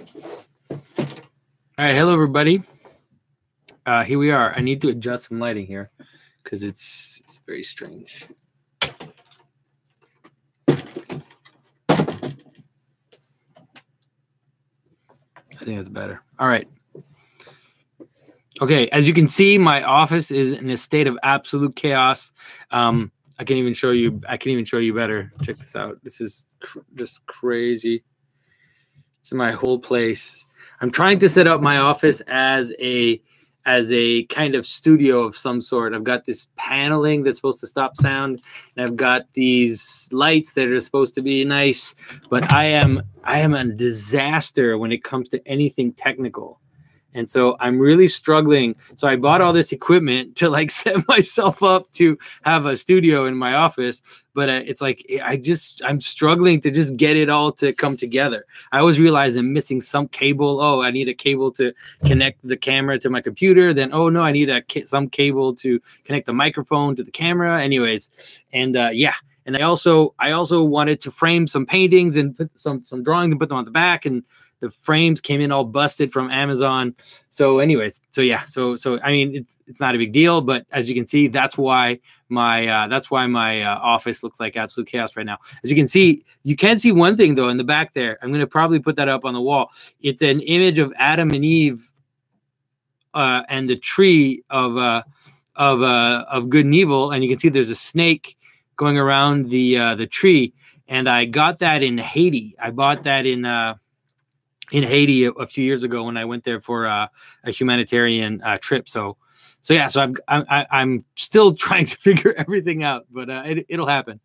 All right, hello everybody. Here we are. I need to adjust some lighting here because it's very strange. I think that's better. All right. Okay, as you can see, my office is in a state of absolute chaos. I can even show you. I can even show you better. Check this out. This is just crazy. This is my whole place. I'm trying to set up my office as a kind of studio of some sort. I've got this paneling that's supposed to stop sound, and I've got these lights that are supposed to be nice, but I am a disaster when it comes to anything technical. And so I'm really struggling. So I bought all this equipment to like set myself up to have a studio in my office. But it's like, I'm struggling to just get it all to come together. I always realize I'm missing some cable. Oh, I need a cable to connect the camera to my computer. Then, oh no, I need some cable to connect the microphone to the camera. Anyways. And yeah. And I also wanted to frame some paintings and put some drawings and put them on the back, and the frames came in all busted from Amazon. So anyways, so yeah, so I mean, it's not a big deal, but as you can see, that's why my office looks like absolute chaos right now. As you can see one thing though in the back there. I'm going to probably put that up on the wall. It's an image of Adam and Eve and the tree of good and evil, and you can see there's a snake going around the tree. And I got that in Haiti. I bought that in Haiti a few years ago when I went there for a humanitarian trip. So yeah, so I'm still trying to figure everything out, but it'll happen.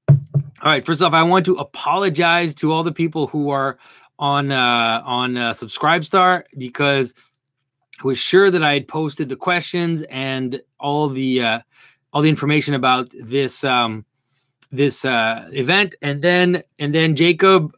All right, first off, I want to apologize to all the people who are on Subscribestar, because I was sure that I had posted the questions and all the information about this event, and then Jacob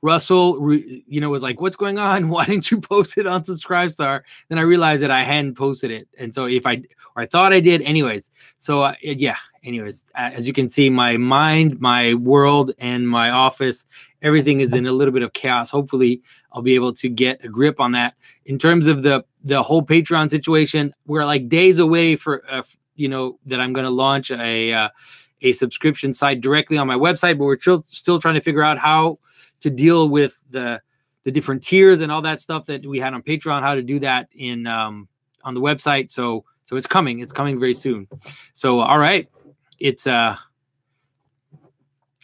Russell, was like, "What's going on? Why didn't you post it on Subscribestar?" Then I realized that I hadn't posted it, and so I thought I did, anyways. So yeah, anyways, as you can see, my mind, my world, and my office, everything is in a little bit of chaos. Hopefully, I'll be able to get a grip on that. In terms of the whole Patreon situation, we're like days away for that I'm going to launch a subscription site directly on my website, but we're still trying to figure out how to deal with the different tiers and all that stuff that we had on Patreon, how to do that in on the website. So it's coming very soon. So all right, it's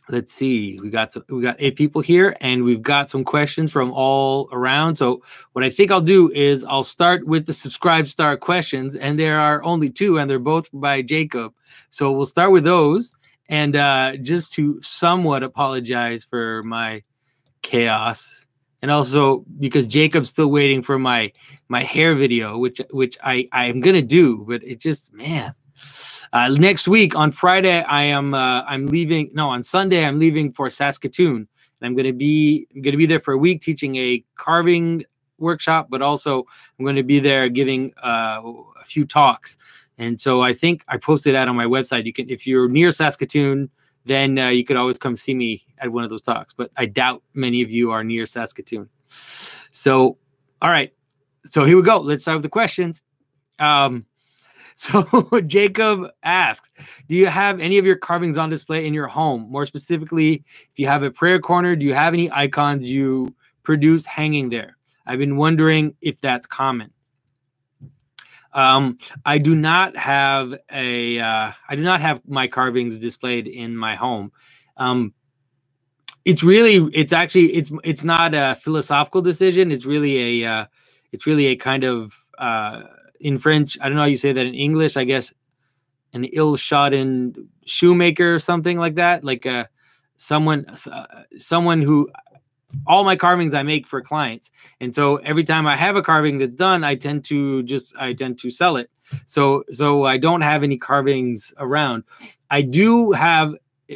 let's see, we got 8 people here, and we've got some questions from all around. So what I think I'll do is I'll start with the Subscribestar questions, and there are only 2, and they're both by Jacob. So we'll start with those, and just to somewhat apologize for my chaos, and also because Jacob's still waiting for my hair video, which I am gonna do, but it just, man. Next week on Friday, I'm leaving. No, on Sunday I'm leaving for Saskatoon, and I'm gonna be there for a week teaching a carving workshop, but also I'm going to be there giving a few talks. And so I think I posted that on my website. You can, if you're near Saskatoon, then you could always come see me at one of those talks. But I doubt many of you are near Saskatoon. So, all right. So here we go. Let's start with the questions. So Jacob asks, do you have any of your carvings on display in your home? More specifically, if you have a prayer corner, do you have any icons you produced hanging there? I've been wondering if that's common. I do not have my carvings displayed in my home. It's not a philosophical decision. It's really a kind of, in French, I don't know how you say that in English, I guess an ill-shod-in shoemaker or something like that. Like someone who, all my carvings I make for clients. And so every time I have a carving that's done, I tend to sell it. So I don't have any carvings around. I do have,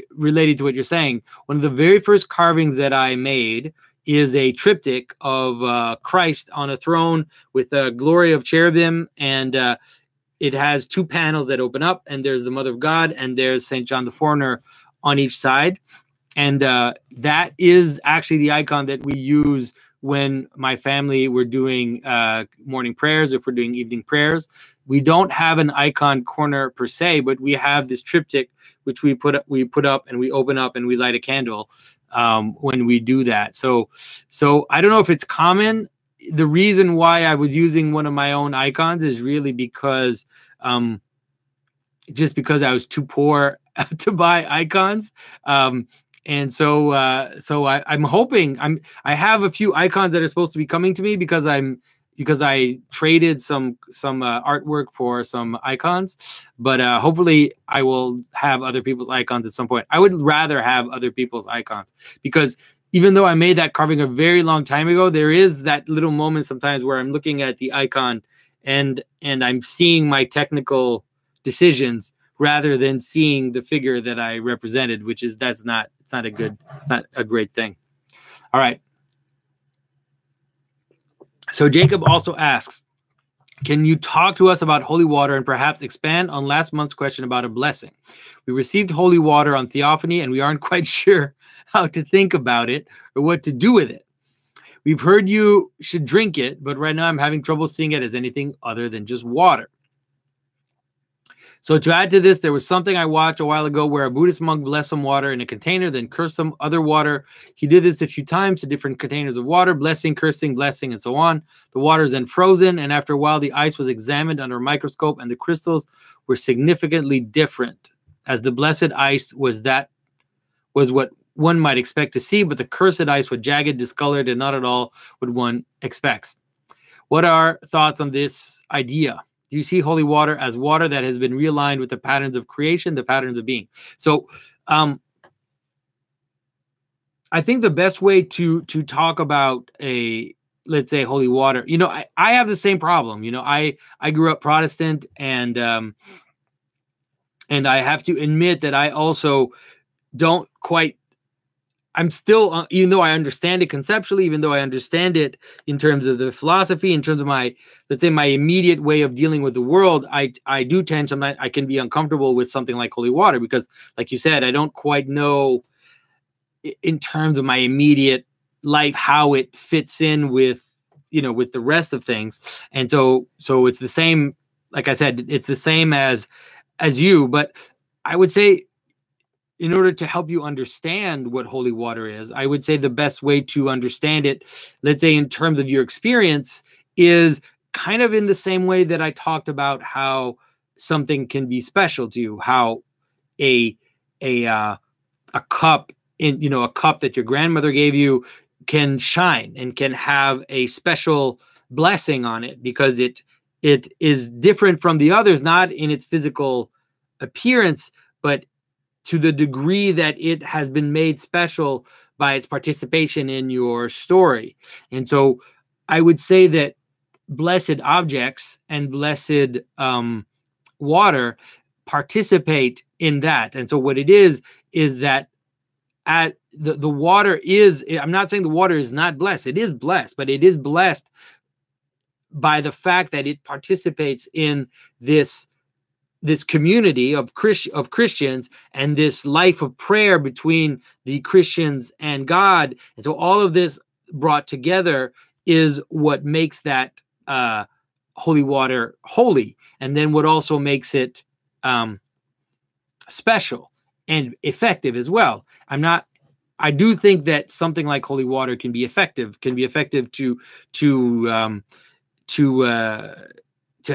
related to what you're saying, one of the very first carvings that I made is a triptych of Christ on a throne with the glory of cherubim, and it has 2 panels that open up, and there's the Mother of God, and there's St. John the Foreigner on each side. that is actually the icon that we use when my family were doing morning prayers, if we're doing evening prayers. We don't have an icon corner per se, but we have this triptych which we put up and we open up and we light a candle when we do that. So I don't know if it's common. The reason why I was using one of my own icons is really because just because I was too poor to buy icons. And so I'm hoping I have a few icons that are supposed to be coming to me because I traded some artwork for some icons, but hopefully I will have other people's icons at some point. I would rather have other people's icons because even though I made that carving a very long time ago, there is that little moment sometimes where I'm looking at the icon and I'm seeing my technical decisions rather than seeing the figure that I represented, which is it's not a great thing. All right. So Jacob also asks, can you talk to us about holy water and perhaps expand on last month's question about a blessing? We received holy water on Theophany and we aren't quite sure how to think about it or what to do with it. We've heard you should drink it, but right now I'm having trouble seeing it as anything other than just water. So to add to this, there was something I watched a while ago where a Buddhist monk blessed some water in a container, then cursed some other water. He did this a few times to different containers of water, blessing, cursing, blessing, and so on. The water is then frozen, and after a while, the ice was examined under a microscope, and the crystals were significantly different, as the blessed ice was what one might expect to see, but the cursed ice was jagged, discolored, and not at all what one expects. What are thoughts on this idea? Do you see holy water as water that has been realigned with the patterns of creation, the patterns of being? So I think the best way to talk about let's say holy water, I have the same problem. I grew up Protestant and I have to admit that I also don't quite, I'm still, even though I understand it conceptually, even though I understand it in terms of the philosophy, in terms of my, let's say, my immediate way of dealing with the world, I do tend sometimes, I can be uncomfortable with something like holy water because, like you said, I don't quite know in terms of my immediate life how it fits in with, with the rest of things. And so it's the same, like I said, it's the same as you, but I would say, in order to help you understand what holy water is, I would say the best way to understand it, let's say in terms of your experience, is kind of in the same way that I talked about how something can be special to you, how a cup a cup that your grandmother gave you can shine and can have a special blessing on it because it is different from the others, not in its physical appearance, but to the degree that it has been made special by its participation in your story. And so I would say that blessed objects and blessed water participate in that. And so what it is that the water is, I'm not saying the water is not blessed. It is blessed, but it is blessed by the fact that it participates in this community of Christians and this life of prayer between the Christians and God. And so all of this brought together is what makes that holy water holy. And then what also makes it special and effective as well. I do think that something like holy water can be effective to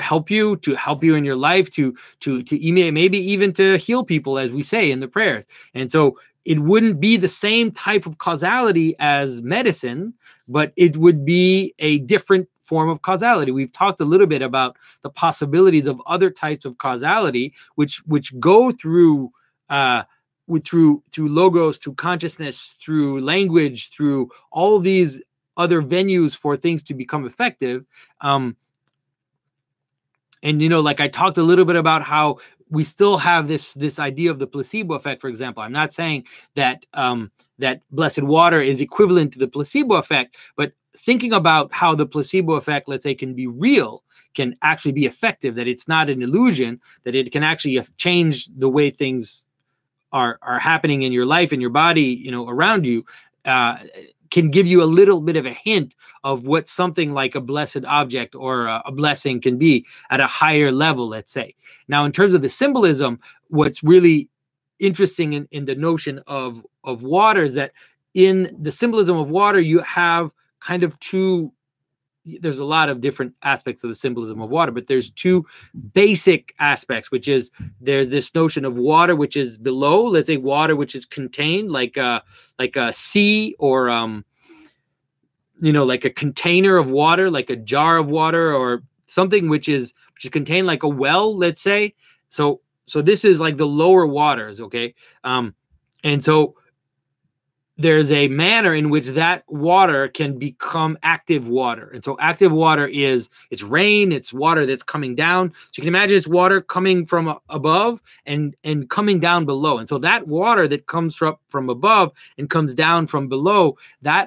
help you in your life, to maybe even to heal people, as we say in the prayers. And so it wouldn't be the same type of causality as medicine, but it would be a different form of causality. We've talked a little bit about the possibilities of other types of causality, which go through logos, through consciousness, through language, through all these other venues for things to become effective. And, like I talked a little bit about how we still have this idea of the placebo effect, for example. I'm not saying that that blessed water is equivalent to the placebo effect, but thinking about how the placebo effect, let's say, can be real, can actually be effective, that it's not an illusion, that it can actually change the way things are happening in your life, in your body, you know, around you, can give you a little bit of a hint of what something like a blessed object or a blessing can be at a higher level, let's say. Now, in terms of the symbolism, what's really interesting in the notion of water is that in the symbolism of water, you have kind of there's a lot of different aspects of the symbolism of water, but there's two basic aspects, which is there's this notion of water, which is below, let's say water, which is contained like a sea, or, you know, like a container of water, like a jar of water, or something which is contained like a well, let's say. So this is like the lower waters. Okay. And so there's a manner in which that water can become active water. And so active water it's rain, it's water that's coming down. So you can imagine it's water coming from above and coming down below. And so that water that comes from above and comes down from below, it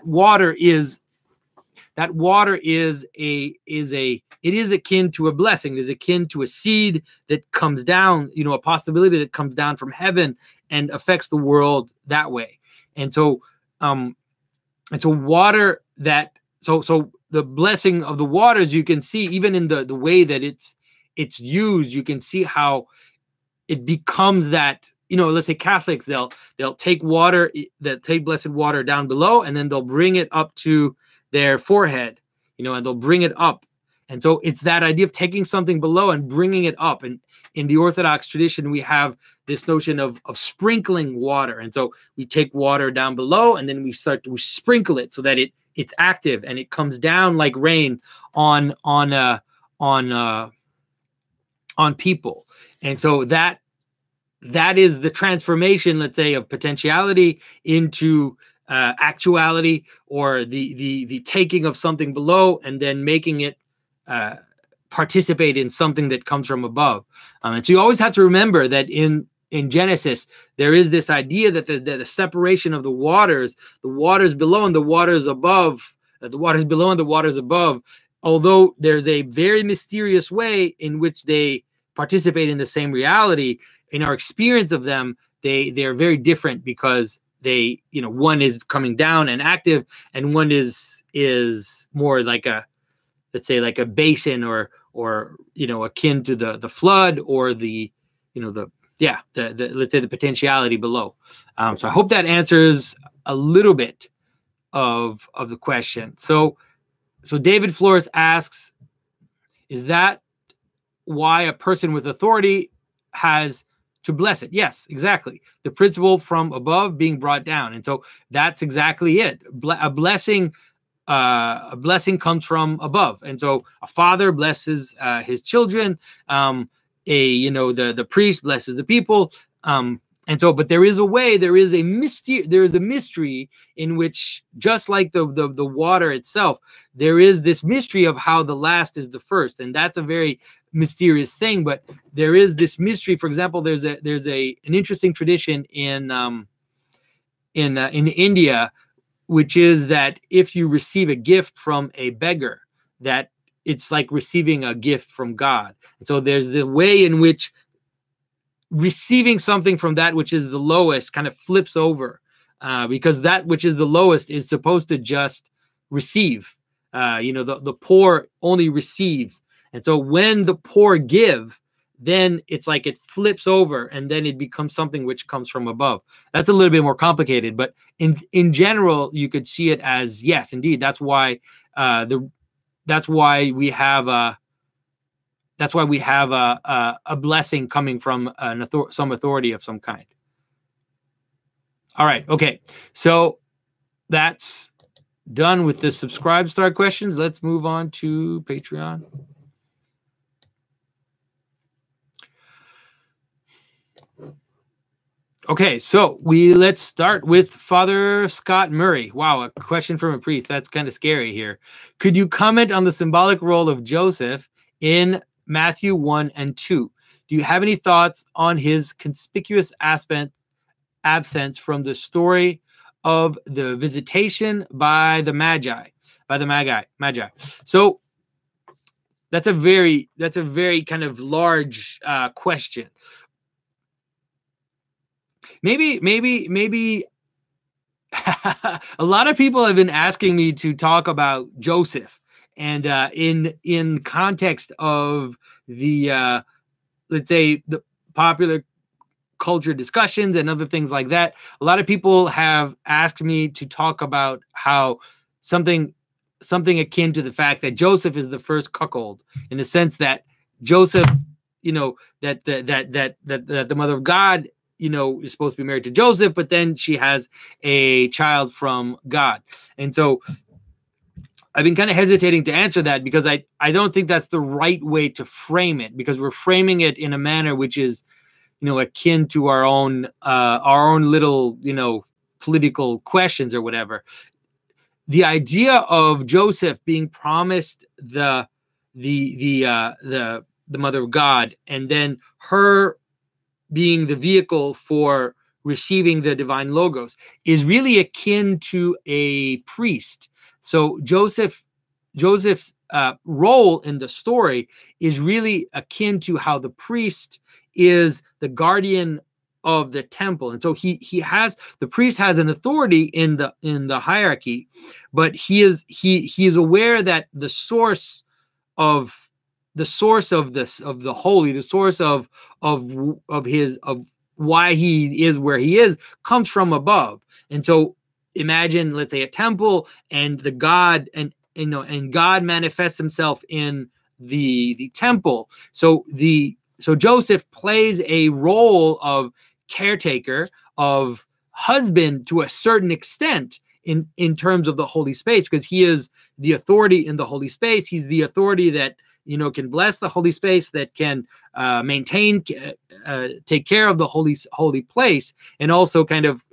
is akin to a blessing. It is akin to a seed that comes down, you know, a possibility that comes down from heaven and affects the world that way. And so water so the blessing of the waters, you can see even in the way that it's used, you can see how it becomes that, you know, let's say Catholics, they'll take water, they'll take blessed water down below, and then they'll bring it up to their forehead, you know, and they'll bring it up. And so it's that idea of taking something below and bringing it up. And in the Orthodox tradition, we have this notion of sprinkling water. And so we take water down below, and then we sprinkle it so that it's active and it comes down like rain on people. And so that is the transformation, let's say, of potentiality into actuality, or the taking of something below and then making it participate in something that comes from above. And so you always have to remember that in Genesis, there is this idea that the separation of the waters below and the waters above, although there's a very mysterious way in which they participate in the same reality, in our experience of them, they are very different, because they, you know, one is coming down and active, and one is more like let's say like a basin, or you know, akin to the flood, or the, you know, the let's say the potentiality below. So I hope that answers a little bit of the question. So David Flores asks, is that why a person with authority has to bless it? Yes, exactly. The principle from above being brought down. And so that's exactly it. A blessing comes from above. And so a father blesses his children. The priest blesses the people. And so, but there is a mystery in which, just like the water itself, there is this mystery of how the last is the first. And that's a very mysterious thing, but there is this mystery. For example, there's an interesting tradition in India, which is that if you receive a gift from a beggar, that it's like receiving a gift from God. And so there's the way in which receiving something from that which is the lowest kind of flips over, because that which is the lowest is supposed to just receive. The poor only receives. And so when the poor give, then it's like it flips over, and then it becomes something which comes from above. That's a little bit more complicated, but in general, you could see it as, yes, indeed. That's why we have a blessing coming from some authority of some kind. All right. Okay. So that's done with the subscribe star questions. Let's move on to Patreon. Okay, so let's start with Father Scott Murray. Wow, a question from a priest. That's kind of scary here. Could you comment on the symbolic role of Joseph in Matthew 1 and 2? Do you have any thoughts on his conspicuous absence from the story of the visitation by the Magi? So that's a very kind of large question. maybe a lot of people have been asking me to talk about Joseph, and in context of the let's say the popular culture discussions and other things like that. A lot of people have asked me to talk about how something akin to the fact that Joseph is the first cuckold, in the sense that Joseph, that the mother of God, is supposed to be married to Joseph, but then she has a child from God. And so I've been kind of hesitating to answer that, because I don't think that's the right way to frame it, because we're framing it in a manner which is, akin to our own little, political questions or whatever. The idea of Joseph being promised the mother of God, and then her being the vehicle for receiving the divine logos, is really akin to a priest. So Joseph's role in the story is really akin to how the priest is the guardian of the temple. And so the priest has an authority in the hierarchy, but he is aware that the source of the holy, the source of why he is where he is, comes from above. And so imagine, let's say, a temple, and the God, and God manifests himself in the temple. So Joseph plays a role of caretaker, of husband, to a certain extent in terms of the holy space, because he is the authority in the holy space. He's the authority that can bless the holy space, that can maintain, take care of the holy place, and also kind of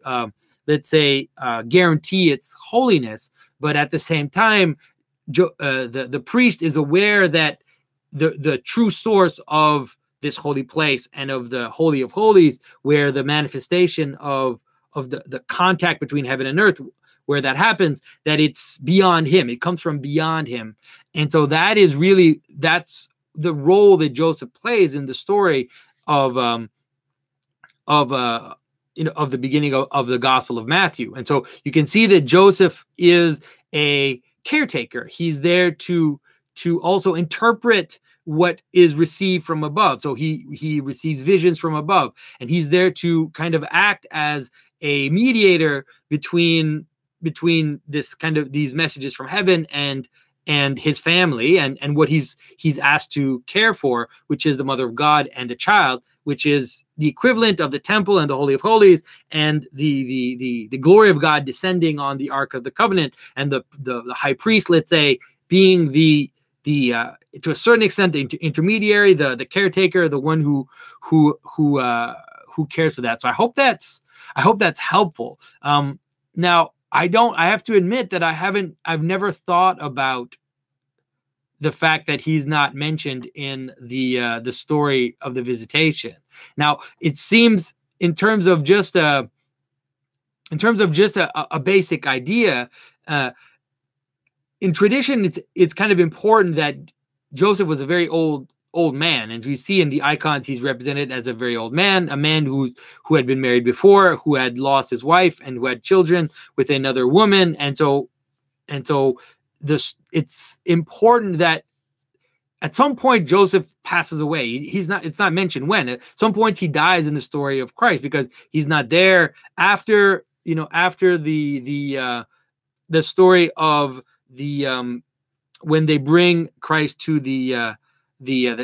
let's say guarantee its holiness. But at the same time, the priest is aware that the true source of this holy place and of the Holy of Holies, where the manifestation of the contact between heaven and earth, where that happens, that it's beyond him. It comes from beyond him. And so that's the role that Joseph plays in the story of the beginning of the Gospel of Matthew. And so you can see that Joseph is a caretaker. He's there to also interpret what is received from above. So he receives visions from above, and he's there to kind of act as a mediator between this kind of these messages from heaven and his family, and what he's asked to care for, which is the mother of God and the child, which is the equivalent of the temple and the Holy of Holies, and the glory of God descending on the Ark of the Covenant, and the high priest, let's say, being the to a certain extent the intermediary, the caretaker, the one who cares for that. So I hope that's helpful. Now I have to admit that I've never thought about the fact that he's not mentioned in the story of the visitation. Now it seems, in terms of just a basic idea, in tradition, it's kind of important that Joseph was a very old man, and we see in the icons he's represented as a very old man, a man who had been married before, who had lost his wife, and who had children with another woman. And so it's important that at some point Joseph passes away. It's not mentioned when. At some point he dies in the story of Christ, because he's not there after the story of when they bring Christ to the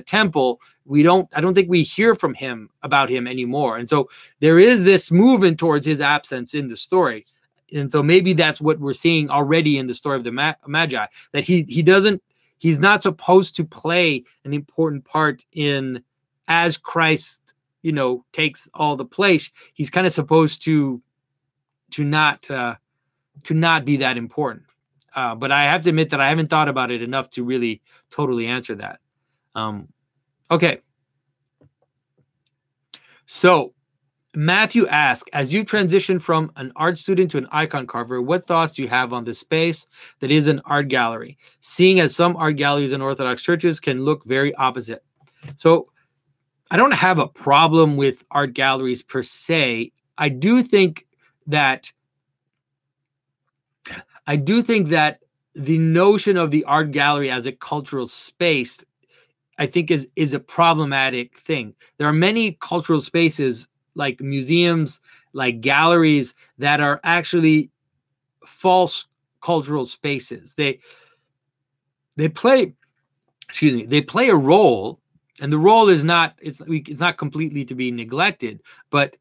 temple. I don't think we hear from him about him anymore. And so there is this movement towards his absence in the story. And so maybe that's what we're seeing already in the story of the Magi, that he's not supposed to play an important part in, as Christ, takes all the place. He's kind of supposed to not be that important. But I have to admit that I haven't thought about it enough to really totally answer that. Okay. So Matthew asks, as you transition from an art student to an icon carver, what thoughts do you have on the space that is an art gallery, seeing as some art galleries in Orthodox churches can look very opposite? So I don't have a problem with art galleries per se. I do think that the notion of the art gallery as a cultural space, I think, is a problematic thing. There are many cultural spaces like museums, like galleries, that are actually false cultural spaces. They play, excuse me, they play a role, and the role is not, it's not completely to be neglected, but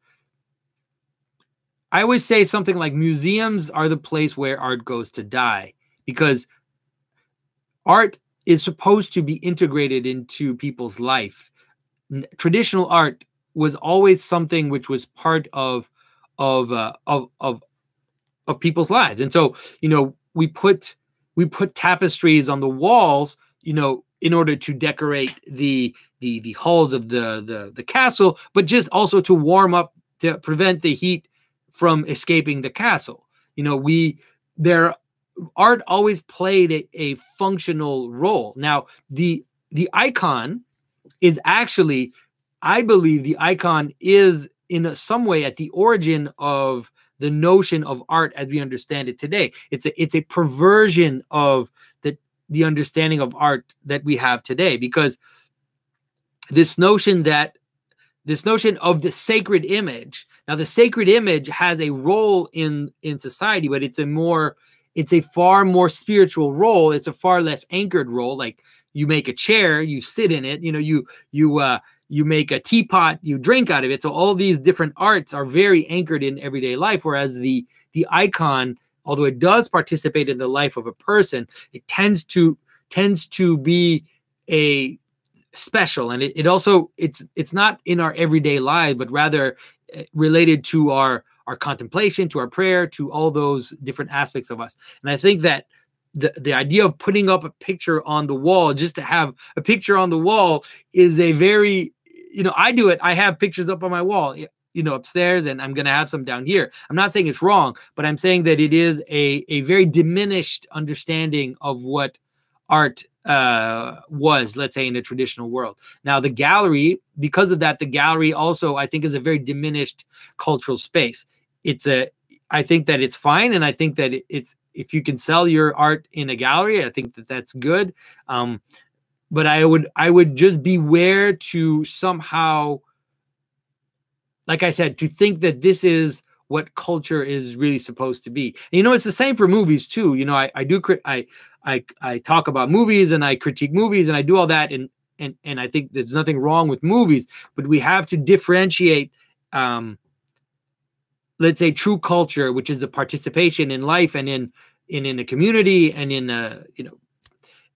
I always say something like museums are the place where art goes to die, because art is supposed to be integrated into people's life. Traditional art was always something which was part of people's lives, and so we put tapestries on the walls, in order to decorate the halls of the castle, but just also to warm up, to prevent the heat from escaping the castle. Art always played a functional role. Now, the icon is actually, I believe the icon is in some way at the origin of the notion of art as we understand it today. It's a perversion of the understanding of art that we have today, because this notion of the sacred image. Now, the sacred image has a role in society, but it's a far more spiritual role. It's a far less anchored role. Like, you make a chair, you sit in it, you make a teapot, you drink out of it. So all these different arts are very anchored in everyday life, whereas the icon, although it does participate in the life of a person, it tends to be a special, and it also, it's not in our everyday life, but rather related to our contemplation, to our prayer, to all those different aspects of us. And I think that the idea of putting up a picture on the wall just to have a picture on the wall is a very, I do it. I have pictures up on my wall, upstairs, and I'm going to have some down here. I'm not saying it's wrong, but I'm saying that it is a very diminished understanding of what art was, let's say, in a traditional world. Now, the gallery, because of that, the gallery also, I think, is a very diminished cultural space. I think that it's fine, and I think that it's, if you can sell your art in a gallery, I think that that's good. But I would just beware to somehow, like I said, to think that this is what culture is really supposed to be. And, it's the same for movies too. I talk about movies, and I critique movies, and I do all that, and I think there's nothing wrong with movies, but we have to differentiate, let's say, true culture, which is the participation in life and in a community, and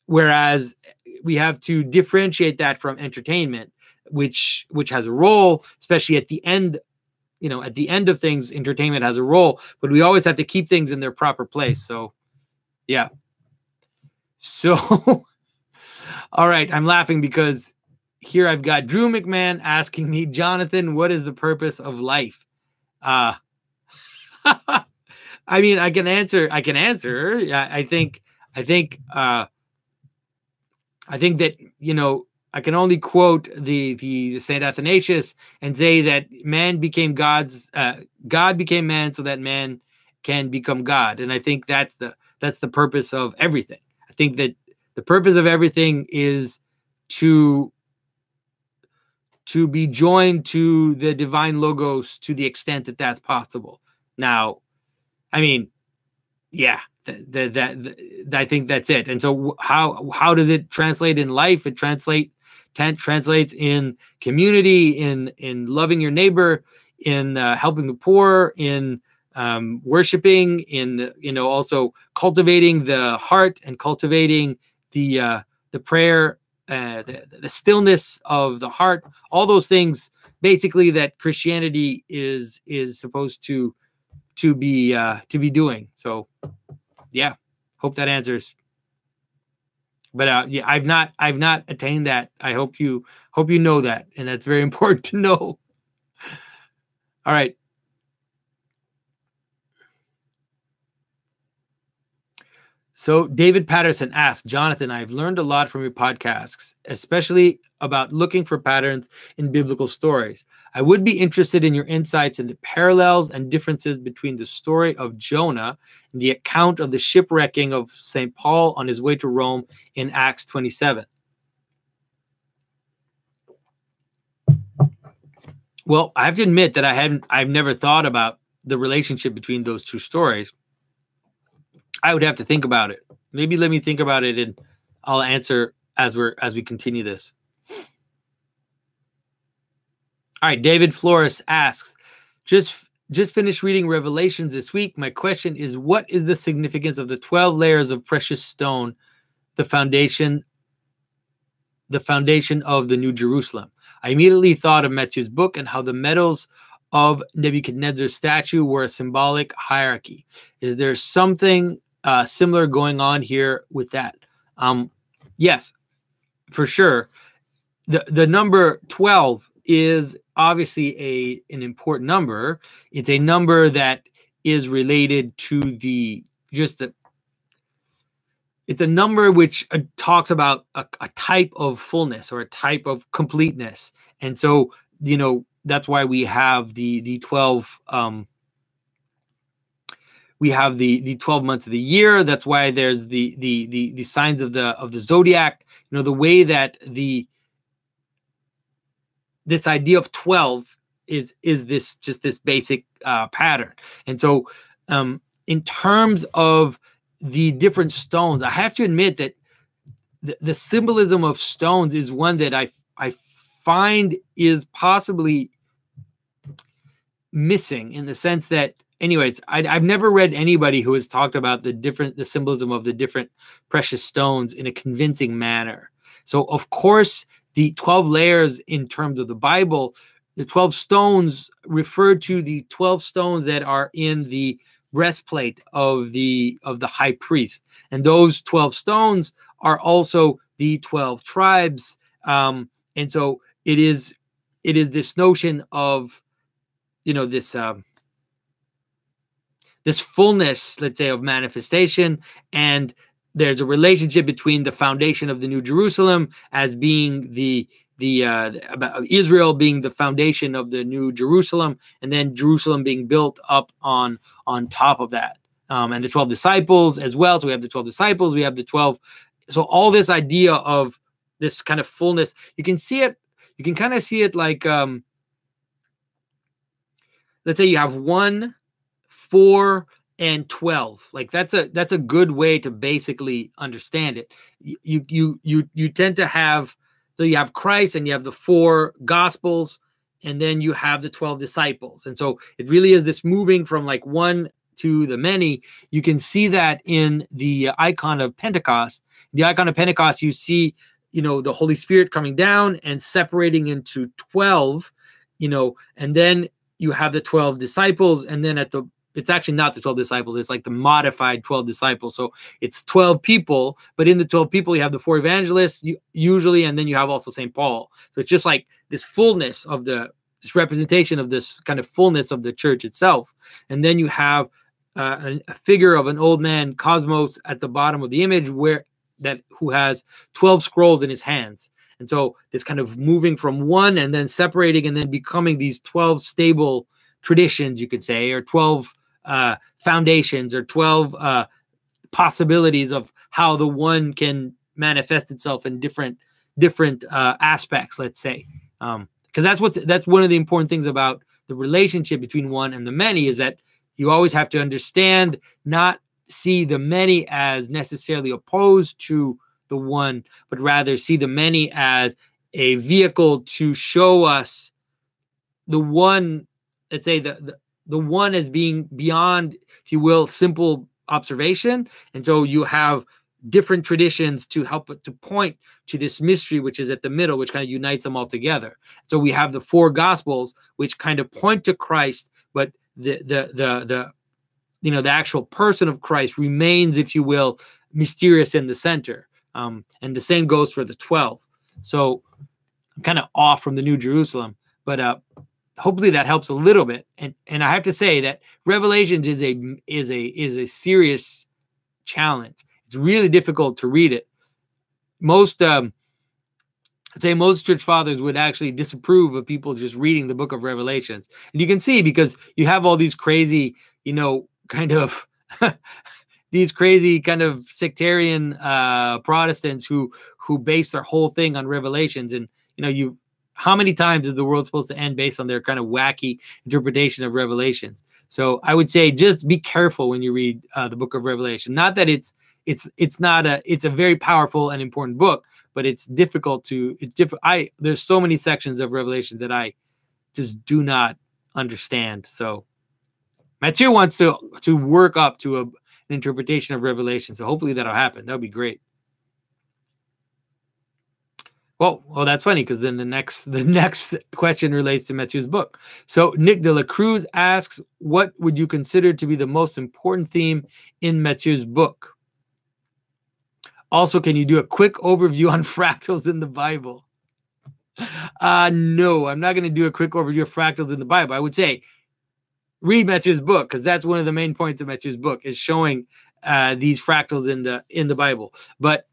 whereas we have to differentiate that from entertainment, which has a role, especially at the end. At the end of things, entertainment has a role, but we always have to keep things in their proper place. So, yeah. So, all right, I'm laughing because here I've got Drew McMahon asking me, Jonathan, what is the purpose of life? I mean, I can answer. I think that, I can only quote the Saint Athanasius and say that man became God became man so that man can become God. And I think that's the purpose of everything. I think that the purpose of everything is to be joined to the divine logos to the extent that that's possible. Now, I mean, yeah, I think that's it. And so how does it translate in life? It translates in community, in loving your neighbor, in helping the poor, in worshiping, in also cultivating the heart and cultivating the prayer, the stillness of the heart. All those things, basically, that Christianity is supposed to be doing. So, yeah, hope that answers. But yeah, I've not attained that. I hope you know that, and that's very important to know. All right. So David Patterson asks, Jonathan, I've learned a lot from your podcasts, especially about looking for patterns in biblical stories. I would be interested in your insights into parallels and differences between the story of Jonah and the account of the shipwrecking of St. Paul on his way to Rome in Acts 27. Well, I have to admit that I've never thought about the relationship between those two stories. I would have to think about it. Maybe let me think about it, and I'll answer as we continue this. All right, David Flores asks, just finished reading Revelations this week. My question is, what is the significance of the 12 layers of precious stone, the foundation of the New Jerusalem? I immediately thought of Matthew's book and how the metals of Nebuchadnezzar's statue were a symbolic hierarchy. Is there something similar going on here with that? Yes, for sure. The number 12 is obviously an important number. It's a number that is related to it's a number which talks about a type of fullness or a type of completeness. And so, that's why we have the 12 we have the 12 months of the year. That's why there's the signs of the zodiac. The way that this idea of 12 is this basic pattern. And so in terms of the different stones, I have to admit that the symbolism of stones is one that I find is possibly missing, in the sense that, anyways, I've never read anybody who has talked about the symbolism of the different precious stones in a convincing manner. So, of course, the 12 layers in terms of the Bible, the 12 stones refer to the 12 stones that are in the breastplate of the high priest. And those 12 stones are also the 12 tribes. And so it is this notion of, this fullness, let's say, of manifestation. And there's a relationship between the foundation of the New Jerusalem as being about Israel being the foundation of the New Jerusalem, and then Jerusalem being built up on top of that. And the 12 disciples as well. So we have the 12 disciples, we have the 12. So all this idea of this kind of fullness, you can kind of see it like, let's say you have 1, 4, and 12. Like that's a good way to basically understand it. You tend to have, so you have Christ and you have the 4 gospels, and then you have the 12 disciples. And so it really is this moving from like one to the many. You can see that in the icon of Pentecost. The icon of Pentecost, you see, the Holy Spirit coming down and separating into 12, and then you have the 12 disciples, and then it's actually not the 12 disciples. It's like the modified 12 disciples. So it's 12 people, but in the 12 people, you have the 4 evangelists usually, and then you have also St. Paul. So it's just like this fullness of this representation of this kind of fullness of the church itself. And then you have a figure of an old man, Cosmos, at the bottom of the image, who has 12 scrolls in his hands. And so this kind of moving from one and then separating and then becoming these 12 stable traditions, you could say, or 12 foundations, or 12 possibilities of how the one can manifest itself in different aspects, let's say. Because that's one of the important things about the relationship between one and the many, is that you always have to understand, not see the many as necessarily opposed to the one, but rather see the many as a vehicle to show us the one, let's say the one as being beyond, if you will, simple observation. And so you have different traditions to help to point to this mystery, which is at the middle, which kind of unites them all together. So we have the 4 gospels, which kind of point to Christ, but the actual person of Christ remains, if you will, mysterious in the center. And the same goes for the 12. So I'm kind of off from the New Jerusalem, but hopefully that helps a little bit. And I have to say that Revelations is a serious challenge. It's really difficult to read it. Most I'd say most church fathers would actually disapprove of people just reading the book of Revelations. And you can see, because you have all these crazy, kind of these crazy kind of sectarian Protestants who base their whole thing on Revelations. And, how many times is the world supposed to end based on their kind of wacky interpretation of Revelations? So I would say just be careful when you read the book of Revelation. Not that it's a very powerful and important book, but it's difficult there's so many sections of Revelation that I just do not understand. So Mathieu wants to work up to an interpretation of Revelation. So hopefully that'll happen. That would be great. Well, that's funny, because then the next question relates to Mathieu's book. So Nick de la Cruz asks, what would you consider to be the most important theme in Mathieu's book? Also, can you do a quick overview on fractals in the Bible? No, I'm not going to do a quick overview of fractals in the Bible. I would say read Mathieu's book, because that's one of the main points of Mathieu's book, is showing these fractals in the Bible. But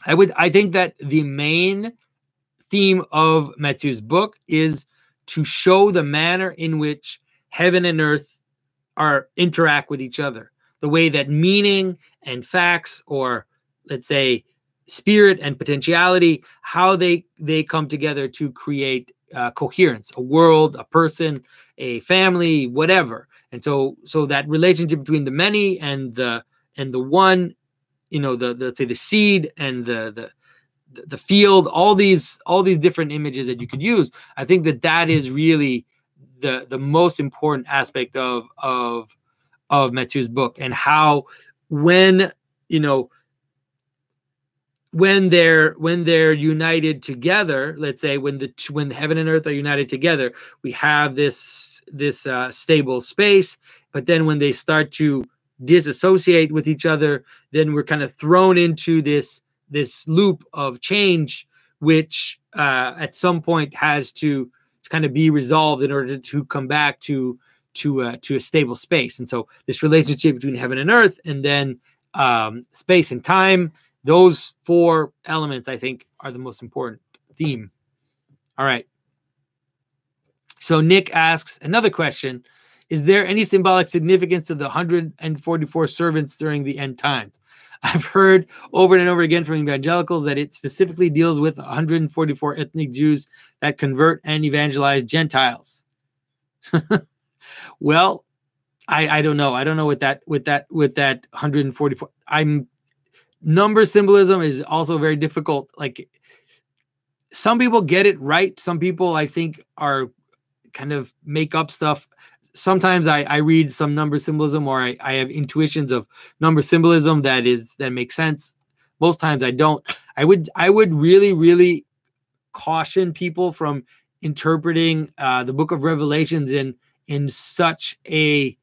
I think that the main theme of Mathieu's book is to show the manner in which heaven and earth interact with each other, the way that meaning and facts, or let's say spirit and potentiality, how they come together to create coherence, a world, a person, a family, whatever. And so that relationship between the many and the one, let's say the seed and the field, all these different images that you could use. I think that is really the most important aspect of Mathieu's book, and how when they're united together, let's say when heaven and earth are united together, we have this stable space. But then when they start to disassociate with each other, then we're kind of thrown into this loop of change, which at some point has to kind of be resolved in order to come back to a stable space. And so this relationship between heaven and earth, and then space and time, those four elements, I think, are the most important theme. All right. So Nick asks another question. Is there any symbolic significance to the 144 servants during the end times? I've heard over and over again from evangelicals that it specifically deals with 144 ethnic Jews that convert and evangelize Gentiles. Well, I don't know. I don't know with that 144. Number symbolism is also very difficult. Like, some people get it right. Some people, I think, are kind of make up stuff. Sometimes I read some number symbolism, or I have intuitions of number symbolism that makes sense. Most times I don't. I would really, really caution people from interpreting the book of Revelations in such a...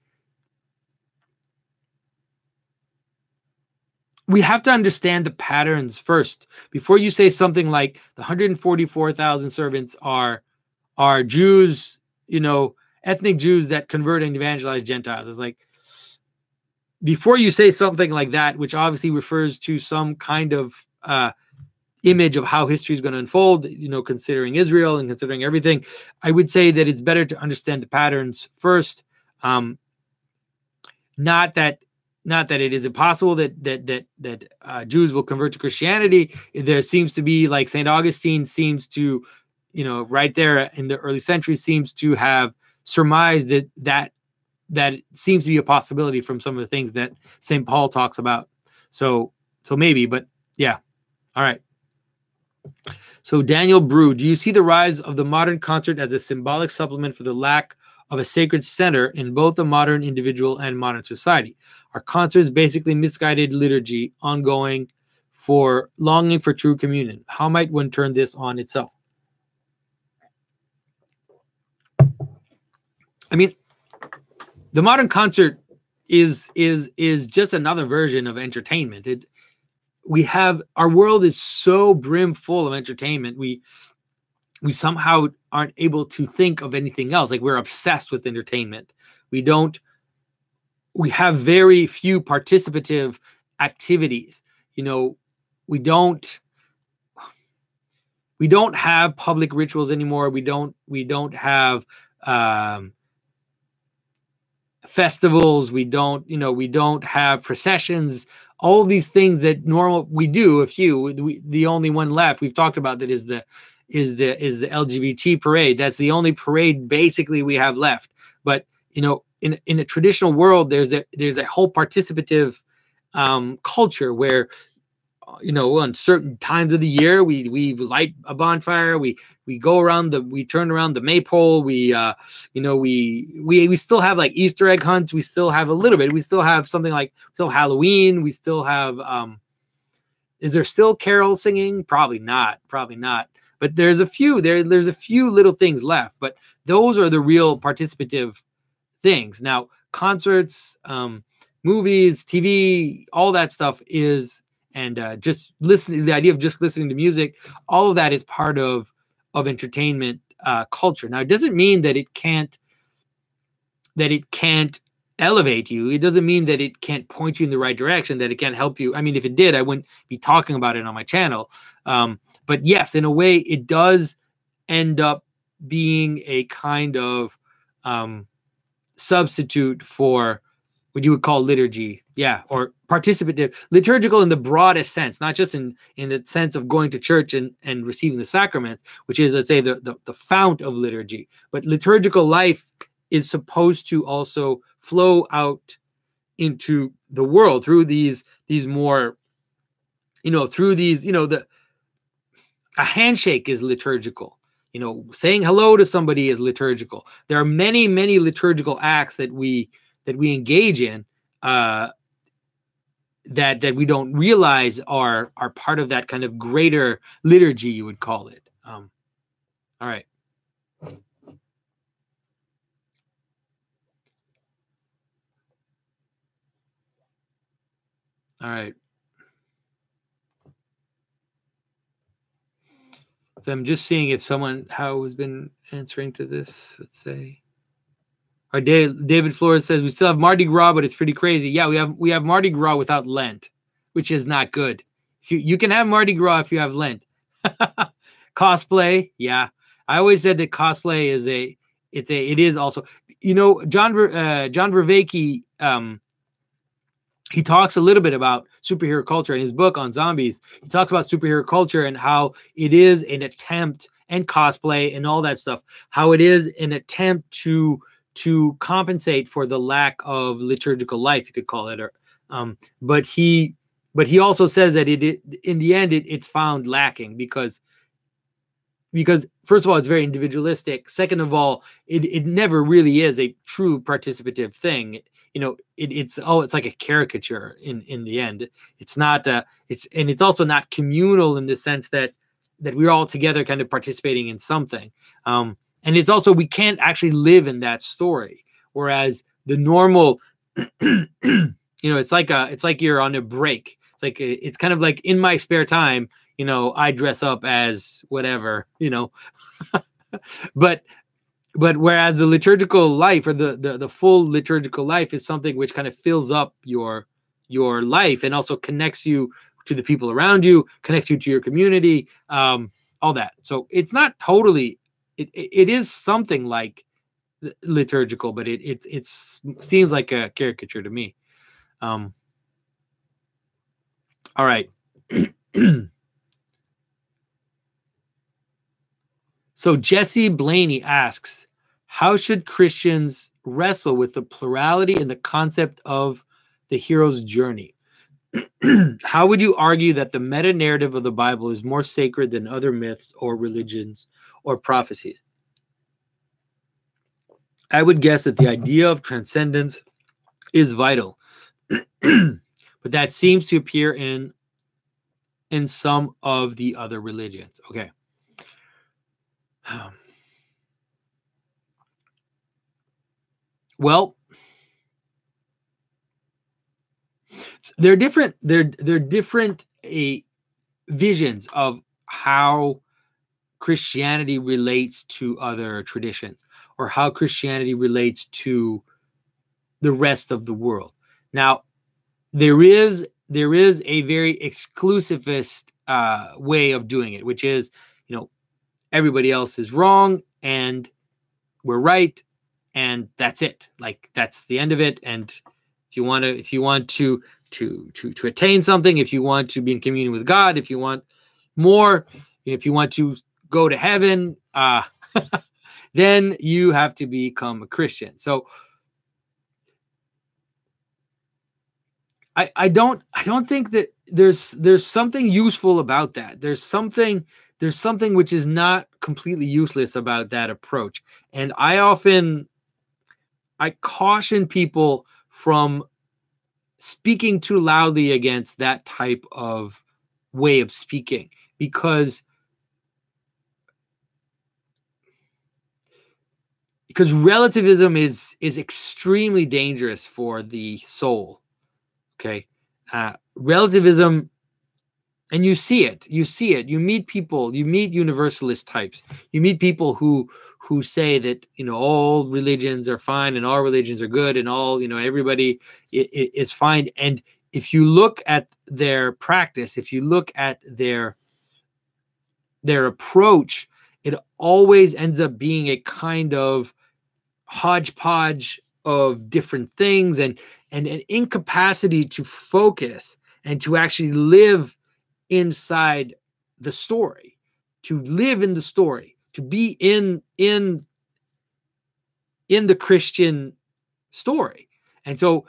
We have to understand the patterns first before you say something like the 144,000 servants are Jews, ethnic Jews that convert and evangelize Gentiles. It's like, before you say something like that, which obviously refers to some kind of image of how history is going to unfold, considering Israel and considering everything, I would say that it's better to understand the patterns first. Not that it is impossible that Jews will convert to Christianity. There seems to be, like St. Augustine seems to, right there in the early centuries, seems to have surmised that it seems to be a possibility from some of the things that St. Paul talks about. So maybe, but yeah. All right. So Daniel Brew, do you see the rise of the modern concert as a symbolic supplement for the lack of a sacred center in both the modern individual and modern society? Are concerts basically misguided liturgy ongoing for longing for true communion? How might one turn this on itself? I mean, the modern concert is just another version of entertainment. Our world is so brim full of entertainment. We somehow aren't able to think of anything else. Like, we're obsessed with entertainment. We have very few participative activities. We don't have public rituals anymore. We don't have festivals. We don't have processions. All of these things that we do a few. The only one left we've talked about that is the LGBT parade. That's the only parade basically we have left. But in a traditional world, there's a whole participative culture where on certain times of the year we light a bonfire, we turn around the maypole, we still have like Easter egg hunts, we still have a little bit, we still have something like Halloween, we still have is there still carol singing? Probably not, but there's a few little things left, but those are the real participative things. Now concerts, movies, TV, all that stuff is, and just listening, the idea of just listening to music, all of that is part of entertainment culture. Now, it doesn't mean that it can't elevate you. It doesn't mean that it can't point you in the right direction, that it can't help you. I mean, if it did, I wouldn't be talking about it on my channel. But yes, in a way, it does end up being a kind of substitute for what you would call liturgy. Yeah, or participative, liturgical in the broadest sense, not just in the sense of going to church and receiving the sacraments, which is, let's say, the fount of liturgy. But liturgical life is supposed to also flow out into the world through these more, through these, a handshake is liturgical. Saying hello to somebody is liturgical. There are many, many liturgical acts that we engage in that we don't realize are part of that kind of greater liturgy, you would call it. All right. All right. So I'm just seeing if how has been answering to this. Let's say. Our David Flores says we still have Mardi Gras, but it's pretty crazy. Yeah, we have Mardi Gras without Lent, which is not good. You can have Mardi Gras if you have Lent. Cosplay, yeah. I always said that cosplay is also, John Vervaeke, he talks a little bit about superhero culture in his book on zombies. He talks about superhero culture and how it is an attempt, and cosplay and all that stuff, how it is an attempt to compensate for the lack of liturgical life, you could call it. But he also says that in the end it's found lacking because first of all, it's very individualistic. Second of all, it never really is a true participative thing. It's like a caricature in the end. It's not it's also not communal in the sense that we're all together kind of participating in something. And it's also, we can't actually live in that story. Whereas the normal, it's like you're on a break. It's kind of like in my spare time, I dress up as whatever, but whereas the liturgical life, or the full liturgical life, is something which kind of fills up your life and also connects you to the people around you, connects you to your community, all that. So it's not totally, it is something like liturgical, but it seems like a caricature to me. All right. So Jesse Blaney asks, how should Christians wrestle with the plurality and the concept of the hero's journey? How would you argue that the meta-narrative of the Bible is more sacred than other myths or religions or prophecies? I would guess that the idea of transcendence is vital, but that seems to appear in some of the other religions. Okay. Well, they're different. They're different visions of how Christianity relates to other traditions, or how Christianity relates to the rest of the world. Now, there is there is a very exclusivist way of doing it, which is, everybody else is wrong and we're right, and that's it. Like, that's the end of it. And if you want to attain something, if you want to be in communion with God, if you want more, if you want to go to heaven, then you have to become a Christian. So I don't think that there's something useful about that. There's something which is not completely useless about that approach. And I caution people from speaking too loudly against that type of way of speaking, because relativism is extremely dangerous for the soul. Okay. Relativism, and you see it. You meet people, you meet universalist types. You meet people who say that, all religions are fine and all religions are good and all, everybody is fine. And if you look at their practice, if you look at their approach, it always ends up being a kind of hodgepodge of different things, and an incapacity to focus and to actually live inside the story, to live in the story, to be in the Christian story. And so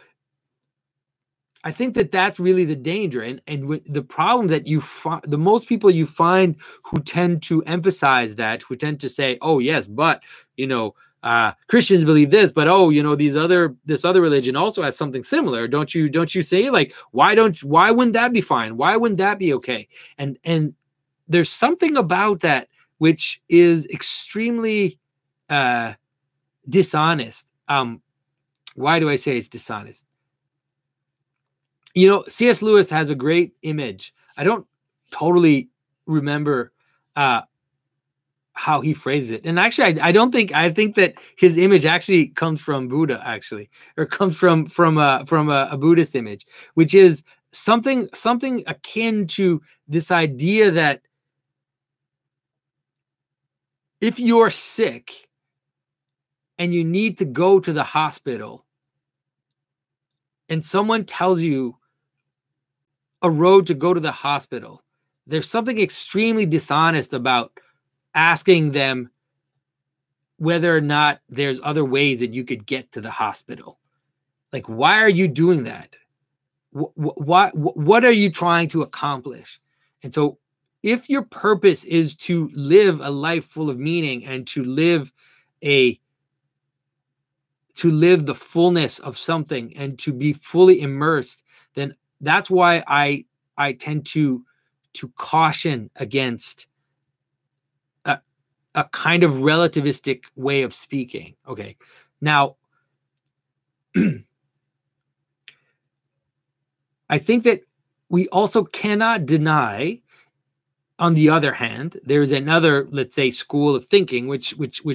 I think that that's really the danger. And the problem that you find, the most people you find who tend to emphasize that, who tend to say, oh yes, but Christians believe this, but this other religion also has something similar. Don't you say, like, why wouldn't that be fine? Why wouldn't that be okay? And there's something about that which is extremely dishonest. Why do I say it's dishonest? C.S. Lewis has a great image. I don't totally remember how he phrases it. And actually, I think that his image actually comes from Buddha, or comes from a Buddhist image, which is something akin to this idea that if you're sick and you need to go to the hospital and someone tells you a road to go to the hospital, there's something extremely dishonest about asking them whether or not there's other ways that you could get to the hospital. Like, why are you doing that? What are you trying to accomplish? And so if your purpose is to live a life full of meaning and to live the fullness of something and to be fully immersed, then that's why I tend to caution against a kind of relativistic way of speaking. Okay. Now, I think that we also cannot deny, on the other hand, there's another, let's say, school of thinking, which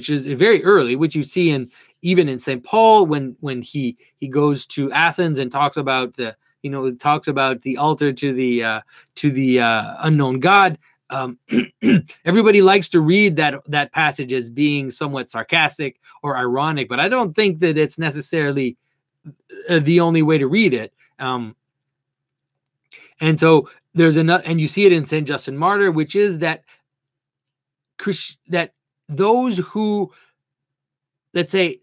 is very early, which you see even in St. Paul when he goes to Athens and talks about the altar to the unknown God. Everybody likes to read that passage as being somewhat sarcastic or ironic, but I don't think that it's necessarily the only way to read it. And so there's another, and you see it in St. Justin Martyr, which is that those who, let's say,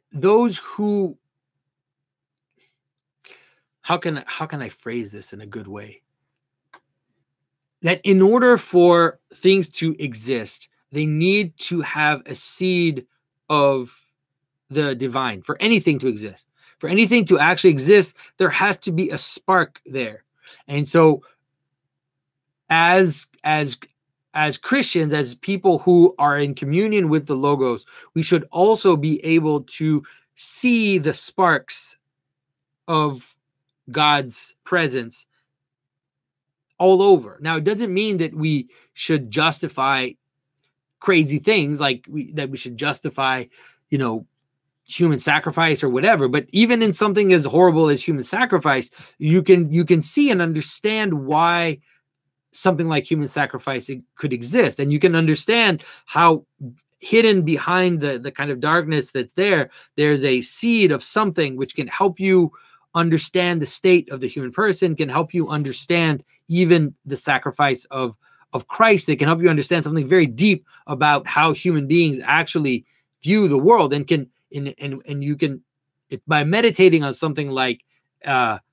how can I phrase this in a good way? That in order for things to exist, they need to have a seed of the divine. For anything to exist, for anything to actually exist, there has to be a spark there. And so as Christians, as people who are in communion with the Logos, we should also be able to see the sparks of God's presence all over. Now, it doesn't mean that we should justify crazy things, like that we should justify, human sacrifice or whatever, but even in something as horrible as human sacrifice, you can see and understand why something like human sacrifice could exist, and you can understand how hidden behind the kind of darkness that's there's a seed of something which can help you understand the state of the human person, can help you understand even the sacrifice of Christ. They can help you understand something very deep about how human beings actually view the world, and you can, by meditating on something like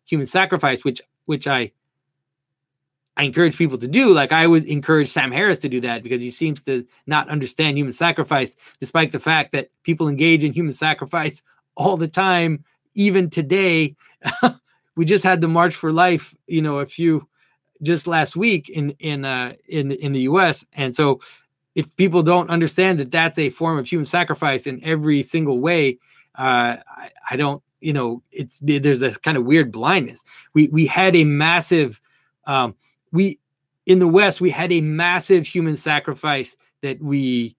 human sacrifice, which I encourage people to do. Like, I would encourage Sam Harris to do that, because he seems to not understand human sacrifice, despite the fact that people engage in human sacrifice all the time, even today. We just had the March for Life, just last week in the U.S. And so, if people don't understand that that's a form of human sacrifice in every single way, I don't, there's a kind of weird blindness. We had a massive, in the West, we had a massive human sacrifice that we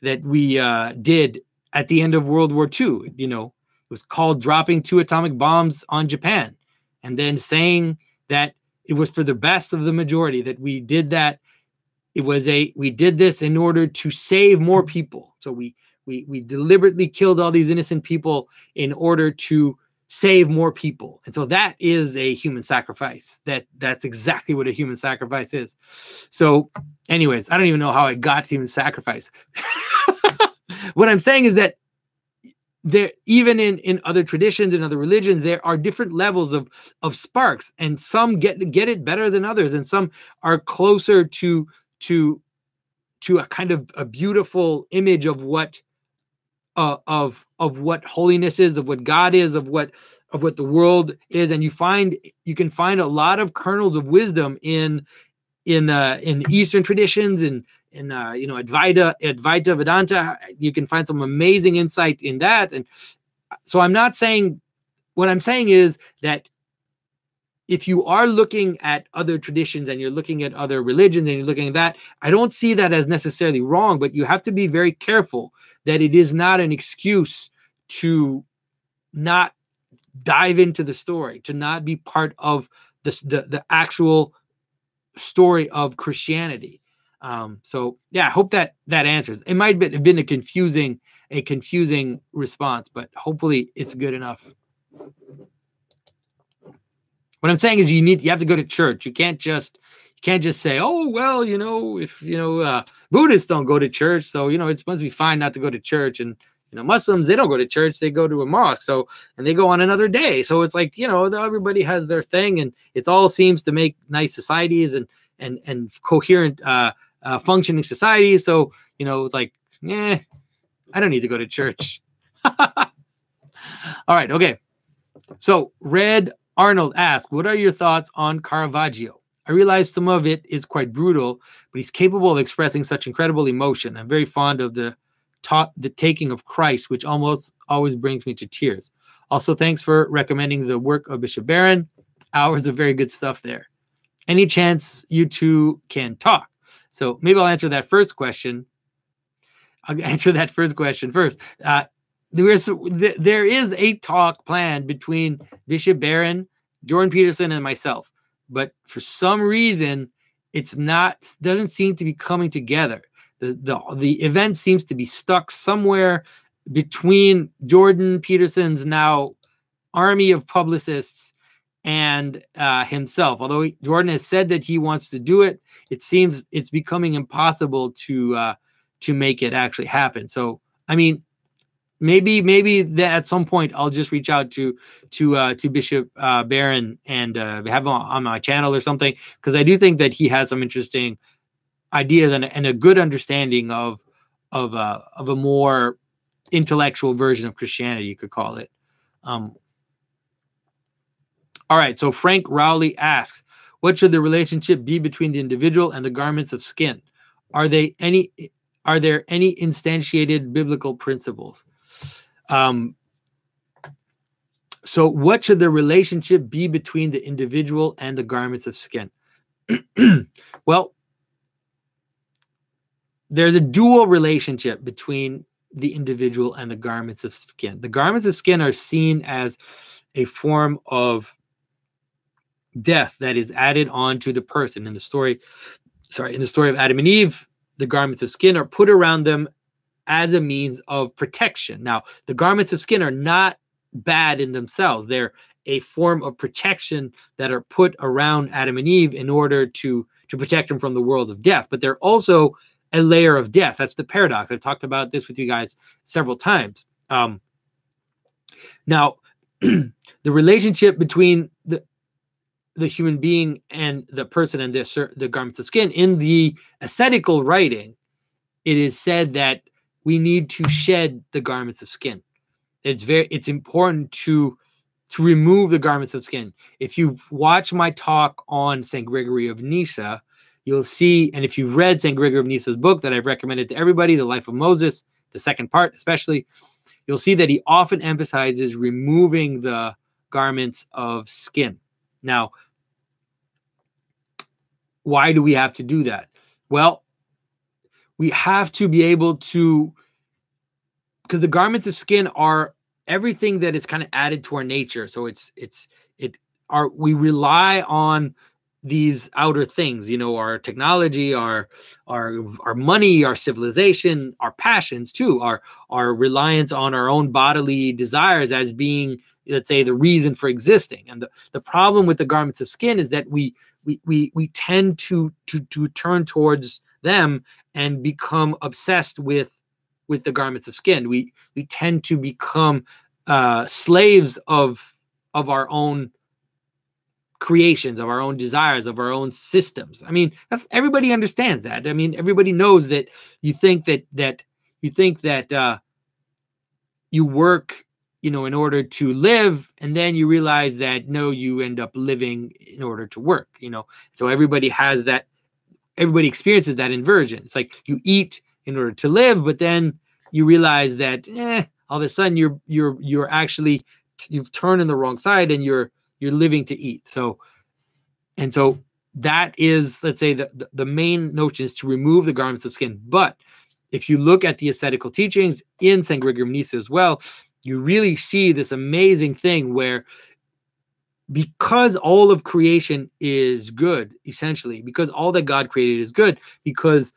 did at the end of World War II. It was called dropping 2 atomic bombs on Japan, and then saying that it was for the best of the majority, that we did that. We did this in order to save more people. So we deliberately killed all these innocent people in order to save more people. And so that is a human sacrifice. That's exactly what a human sacrifice is. So anyways, I don't even know how I got to human sacrifice. What I'm saying is that there, even in other traditions and other religions, there are different levels of sparks, and some get it better than others, and some are closer to a kind of a beautiful image of what what holiness is, of what God is, of what the world is. And you can find a lot of kernels of wisdom in Eastern traditions, and in Advaita Vedanta. You can find some amazing insight in that. And so I'm not saying, what I'm saying is that if you are looking at other traditions and you're looking at other religions and you're looking at that, I don't see that as necessarily wrong, but you have to be very careful that it is not an excuse to not dive into the story, to not be part of the actual story of Christianity. So yeah, I hope that answers. It might have been a confusing response, but hopefully it's good enough. What I'm saying is you have to go to church. You can't just say, oh, well, if Buddhists don't go to church, so it must be fine not to go to church. And Muslims, they don't go to church, they go to a mosque. So, and they go on another day. So it's like, everybody has their thing, and it all seems to make nice societies and coherent functioning societies. So, it's like, I don't need to go to church. All right, okay. So Red Arnold asks, what are your thoughts on Caravaggio? I realize some of it is quite brutal, but he's capable of expressing such incredible emotion. I'm very fond of the taking of Christ, which almost always brings me to tears. Also, thanks for recommending the work of Bishop Barron. Hours of very good stuff there. Any chance you two can talk? So maybe I'll answer that first question. I'll answer that first question first. There is a talk planned between Bishop Barron, Jordan Peterson, and myself, but for some reason, doesn't seem to be coming together. The event seems to be stuck somewhere between Jordan Peterson's now army of publicists and himself. Although Jordan has said that he wants to do it, it seems it's becoming impossible to make it actually happen. So, I mean, maybe that at some point I'll just reach out to Bishop Barron and have him on my channel or something, because I do think that he has some interesting ideas and a good understanding of a more intellectual version of Christianity, you could call it. All right, so Frank Rowley asks, what should the relationship be between the individual and the garments of skin? Are there any instantiated biblical principles? So what should the relationship be between the individual and the garments of skin? Well, there's a dual relationship between the individual and the garments of skin. The garments of skin are seen as a form of death that is added on to the person. In the story of Adam and Eve, the garments of skin are put around them as a means of protection. Now, the garments of skin are not bad in themselves. They're a form of protection that are put around Adam and Eve in order to protect them from the world of death. But they're also a layer of death. That's the paradox. I've talked about this with you guys several times. Now, the relationship between the human being and the person and the garments of skin, in the ascetical writing, it is said that we need to shed the garments of skin. It's important to remove the garments of skin. If you've watched my talk on St. Gregory of Nyssa, you'll see, and if you've read St. Gregory of Nyssa's book that I've recommended to everybody, The Life of Moses, the second part especially, you'll see that he often emphasizes removing the garments of skin. Now, why do we have to do that? Well, we have to be able to, because the garments of skin are everything that is kind of added to our nature. So we rely on these outer things, our technology, our money, our civilization, our passions too, our reliance on our own bodily desires as being, let's say, the reason for existing. And the problem with the garments of skin is that we tend to turn towards them and become obsessed with the garments of skin. We tend to become slaves of our own creations, of our own desires, of our own systems. I mean, everybody understands that. I mean, everybody knows that you think that you work, in order to live, and then you realize that no, you end up living in order to work. So everybody has that. Everybody experiences that inversion. It's like you eat in order to live, but then you realize that all of a sudden you're actually, you've turned on the wrong side and you're living to eat. So that is, let's say, the main notion is to remove the garments of skin. But if you look at the ascetical teachings in St. Gregory of Nyssa as well, you really see this amazing thing where, because all of creation is good, essentially, because all that God created is good, because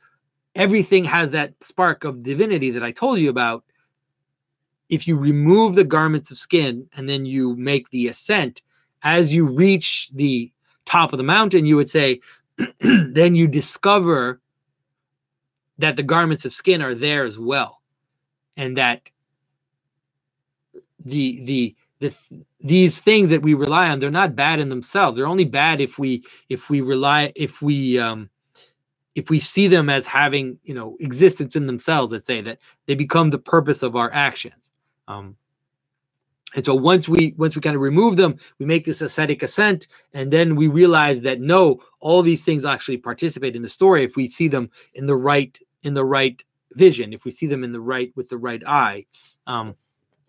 everything has that spark of divinity that I told you about, if you remove the garments of skin and then you make the ascent, as you reach the top of the mountain, you would say, then you discover that the garments of skin are there as well. And that these things that we rely on, they're not bad in themselves. They're only bad if we see them as having, existence in themselves. Let's say that they become the purpose of our actions. And so once we kind of remove them, we make this ascetic ascent, and then we realize that no, all these things actually participate in the story if we see them in the right vision, if we see them with the right eye.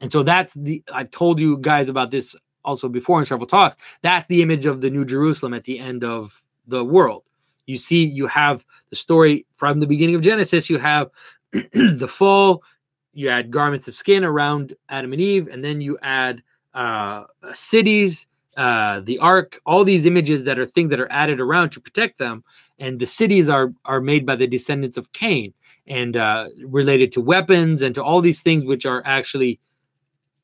And so I've told you guys about this also before in several talks. That's the image of the New Jerusalem at the end of the world. You have the story from the beginning of Genesis. You have the fall. You add garments of skin around Adam and Eve, and then you add cities, the ark, all these images that are things that are added around to protect them. And the cities are made by the descendants of Cain, and related to weapons and to all these things which are actually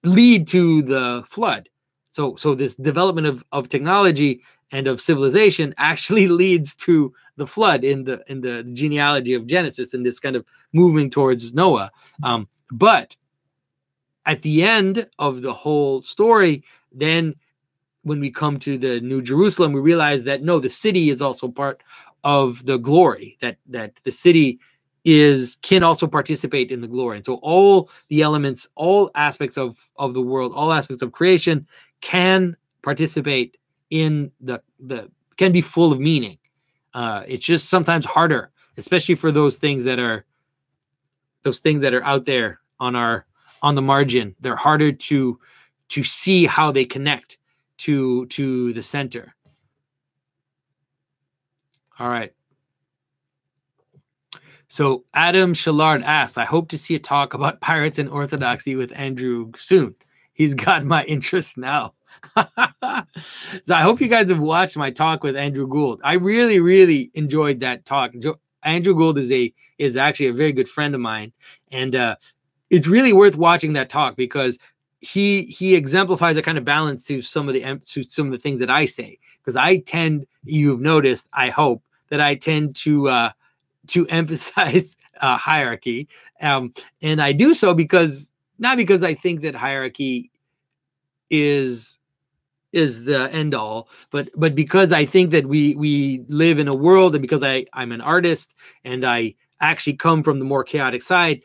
lead to the flood. So this development of technology and of civilization actually leads to the flood in the genealogy of Genesis, and this kind of moving towards Noah. But at the end of the whole story, then when we come to the New Jerusalem, we realize that no, the city is also part of the glory, that the city can also participate in the glory. And so all the elements, all aspects of the world, all aspects of creation can participate in can be full of meaning. It's just sometimes harder, especially for those things that are out there on the margin. They're harder to see how they connect to the center. All right. So Adam Shallard asks, I hope to see a talk about pirates and orthodoxy with Andrew soon. He's got my interest now. So I hope you guys have watched my talk with Andrew Gould. I really, really enjoyed that talk. Andrew Gould is actually a very good friend of mine, and it's really worth watching that talk because he exemplifies a kind of balance to some of the things that I say. Because I tend, you've noticed, I hope that I tend to emphasize hierarchy, and I do so because not because I think that hierarchy is the end all, but because I think that we live in a world, and because I'm an artist and I actually come from the more chaotic side,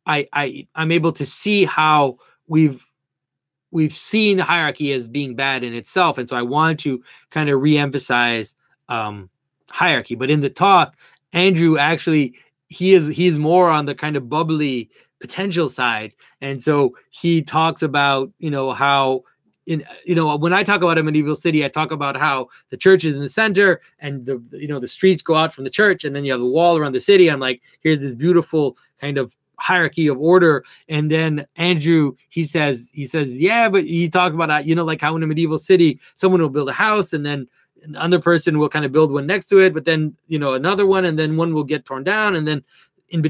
I'm able to see how we've seen hierarchy as being bad in itself, and so I want to kind of reemphasize hierarchy. But in the talk, Andrew actually he's more on the kind of bubbly potential side, and so he talks about how when I talk about a medieval city, I talk about how the church is in the center, and the streets go out from the church, and then you have the wall around the city. I'm like, here's this beautiful kind of hierarchy of order. And then Andrew, he says, yeah, but he talked about like how in a medieval city, someone will build a house, and then another person will kind of build one next to it, but then another one, and then one will get torn down, and then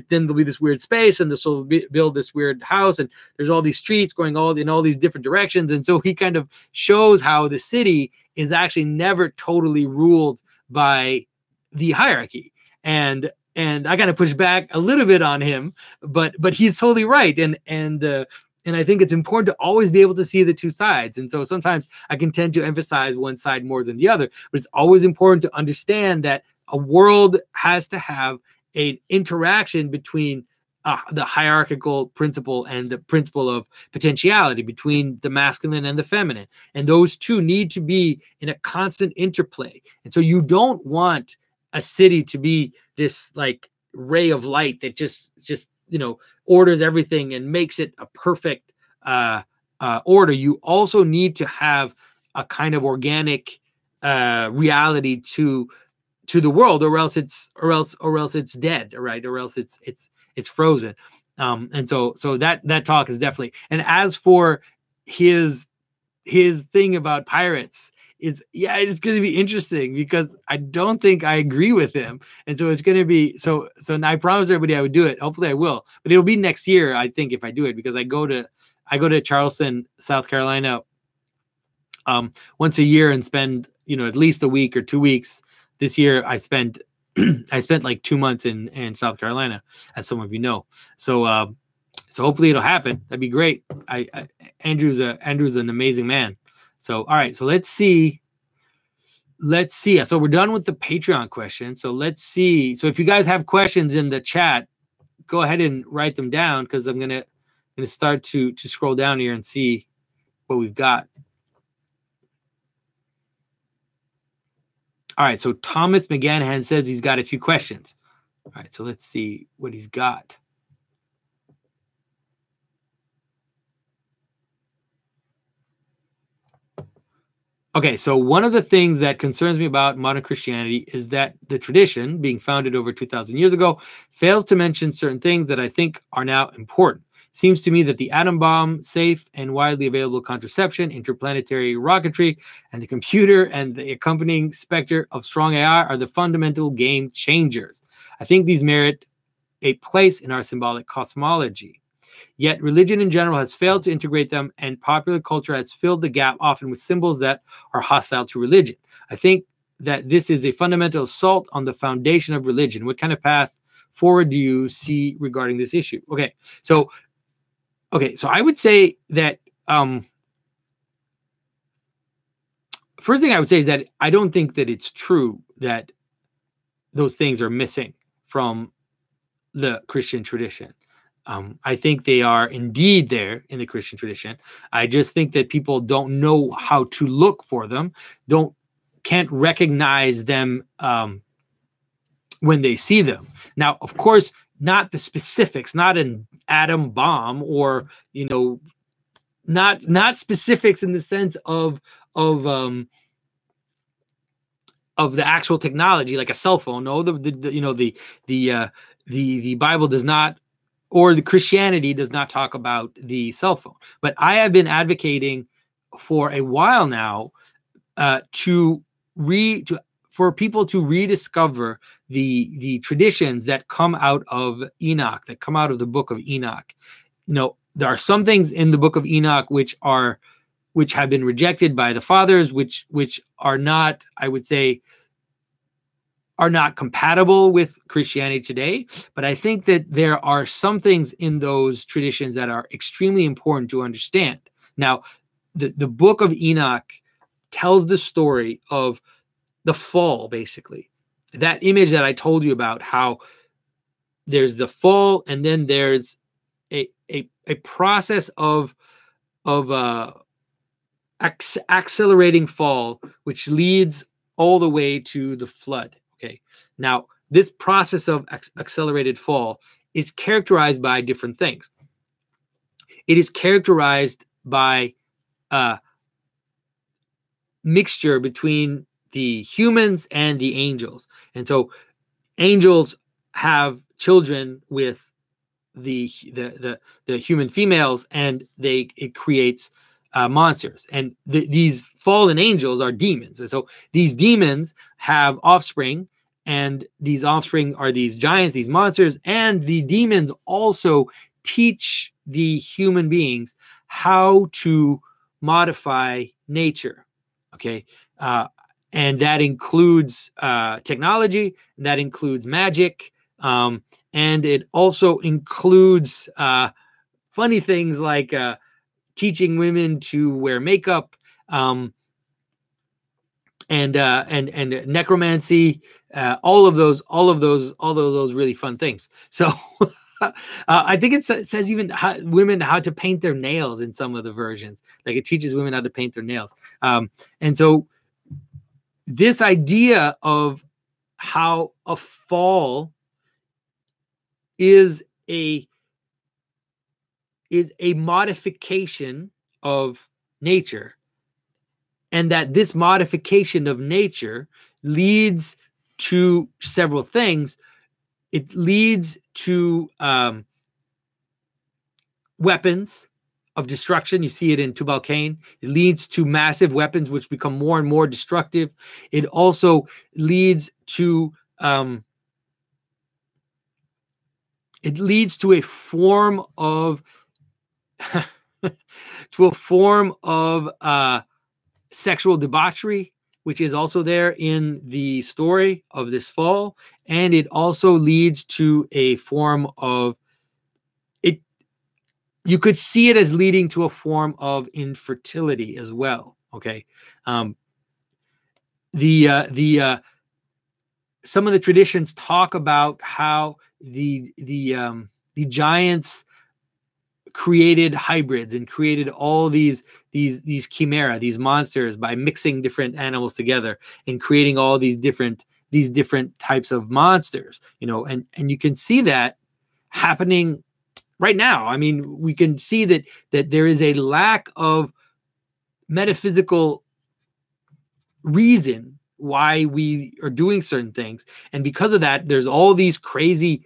there'll be this weird space, and this will build this weird house, and there's all these streets going in all these different directions. And so he kind of shows how the city is actually never totally ruled by the hierarchy. And I kind of push back a little bit on him, but he's totally right. And I think it's important to always be able to see the two sides. And so sometimes I can tend to emphasize one side more than the other, but it's always important to understand that a world has to have an interaction between the hierarchical principle and the principle of potentiality, between the masculine and the feminine. And those two need to be in a constant interplay. And so you don't want a city to be this like ray of light that just orders everything and makes it a perfect order. You also need to have a kind of organic reality to the world, or else it's dead, right? Or else it's frozen. And so that talk is definitely. And as for his thing about pirates, it's going to be interesting because I don't think I agree with him, and so it's going to be so. I promised everybody I would do it. Hopefully, I will, but it'll be next year, I think, if I do it, because I go to Charleston, South Carolina, once a year and spend at least a week or 2 weeks. This year, I spent like 2 months in South Carolina, as some of you know. So hopefully it'll happen. That'd be great. Andrew's an amazing man. So all right. So let's see. So we're done with the Patreon question. So let's see. So if you guys have questions in the chat, go ahead and write them down, because I'm gonna start to scroll down here and see what we've got. All right, so Thomas McGanahan says he's got a few questions. All right, so let's see what he's got. Okay, so one of the things that concerns me about modern Christianity is that the tradition, being founded over 2,000 years ago, fails to mention certain things that I think are now important. Seems to me that the atom bomb, safe and widely available contraception, interplanetary rocketry, and the computer and the accompanying specter of strong AI are the fundamental game changers. I think these merit a place in our symbolic cosmology. Yet religion in general has failed to integrate them, and popular culture has filled the gap, often with symbols that are hostile to religion. I think that this is a fundamental assault on the foundation of religion. What kind of path forward do you see regarding this issue? Okay, so I would say that first thing I would say is that I don't think that it's true that those things are missing from the Christian tradition. I think they are indeed there in the Christian tradition. I just think that people don't know how to look for them, can't recognize them when they see them. Now, of course, not the specifics, not an atom bomb, or not specifics in the sense of the actual technology, like a cell phone. No, the the Bible does not, or the Christianity does not talk about the cell phone. But I have been advocating for a while now for people to rediscover the traditions that come out of Enoch, that come out of the book of Enoch. There are some things in the book of Enoch which have been rejected by the fathers, which are not, I would say, are not compatible with Christianity today. But I think that there are some things in those traditions that are extremely important to understand. Now, the book of Enoch tells the story of the fall, basically. That image that I told you about, how there's the fall, and then there's a process of accelerating fall, which leads all the way to the flood. Okay. Now, this process of accelerated fall is characterized by different things. It is characterized by mixture between the humans and the angels. And so angels have children with the human females, and it creates monsters. And these fallen angels are demons. And so these demons have offspring, and these offspring are these giants, these monsters, and the demons also teach the human beings how to modify nature. Okay. And that includes technology, that includes magic, and it also includes funny things like teaching women to wear makeup, and necromancy, all of those really fun things. So I think it says even women how to paint their nails in some of the versions. Like it teaches women how to paint their nails. And so this idea of how a fall is a modification of nature, and that this modification of nature leads to several things. It leads to weapons of destruction. You see it in Tubal Cain. It leads to massive weapons which become more and more destructive. It also leads to a form of sexual debauchery, which is also there in the story of this fall. And it also leads to a form of it. You could see it as leading to a form of infertility as well. Okay. Some of the traditions talk about how the giants created hybrids and created all these chimera, these monsters, by mixing different animals together and creating all these different types of monsters, and you can see that happening right now. I mean, we can see that there is a lack of metaphysical reason why we are doing certain things, and because of that, there's all these crazy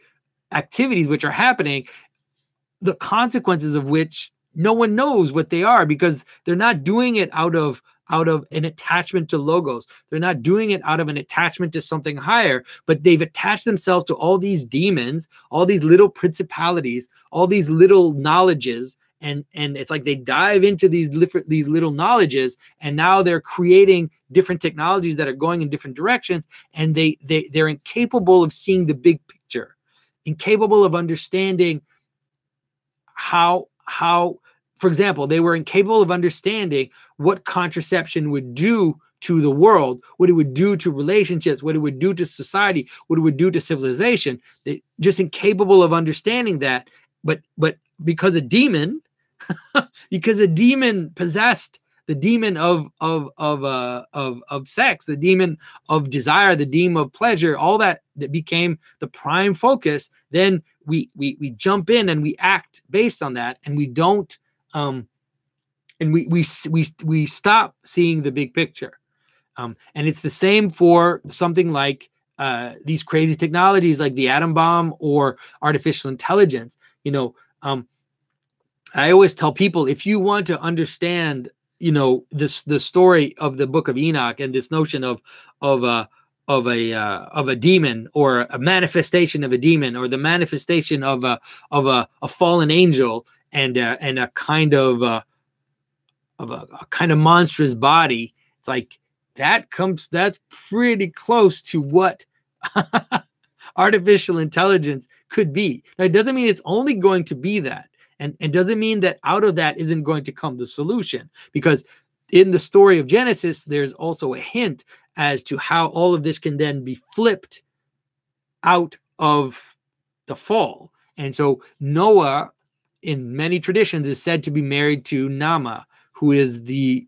activities which are happening, the consequences of which no one knows what they are, because they're not doing it out of an attachment to logos. They're not doing it out of an attachment to something higher, but they've attached themselves to all these demons, all these little principalities, all these little knowledges, and it's like they dive into these little knowledges, and now they're creating different technologies that are going in different directions, and they're incapable of seeing the big picture, incapable of understanding how, for example, they were incapable of understanding what contraception would do to the world, what it would do to relationships, what it would do to society, what it would do to civilization. They just incapable of understanding that. But because a demon, possessed the demon of sex, the demon of desire, the demon of pleasure, all that became the prime focus, then we jump in and we act based on that, and we don't and we stop seeing the big picture. And it's the same for something like these crazy technologies like the atom bomb or artificial intelligence. I always tell people, if you want to understand, the story of the Book of Enoch and this notion of a demon, or a manifestation of a demon, or the manifestation of a fallen angel, and a kind of a monstrous body, it's like that's pretty close to what artificial intelligence could be. Now, it doesn't mean it's only going to be that. And it doesn't mean that out of that isn't going to come the solution, because in the story of Genesis, there's also a hint as to how all of this can then be flipped out of the fall. And so Noah, in many traditions, is said to be married to Nama, who is the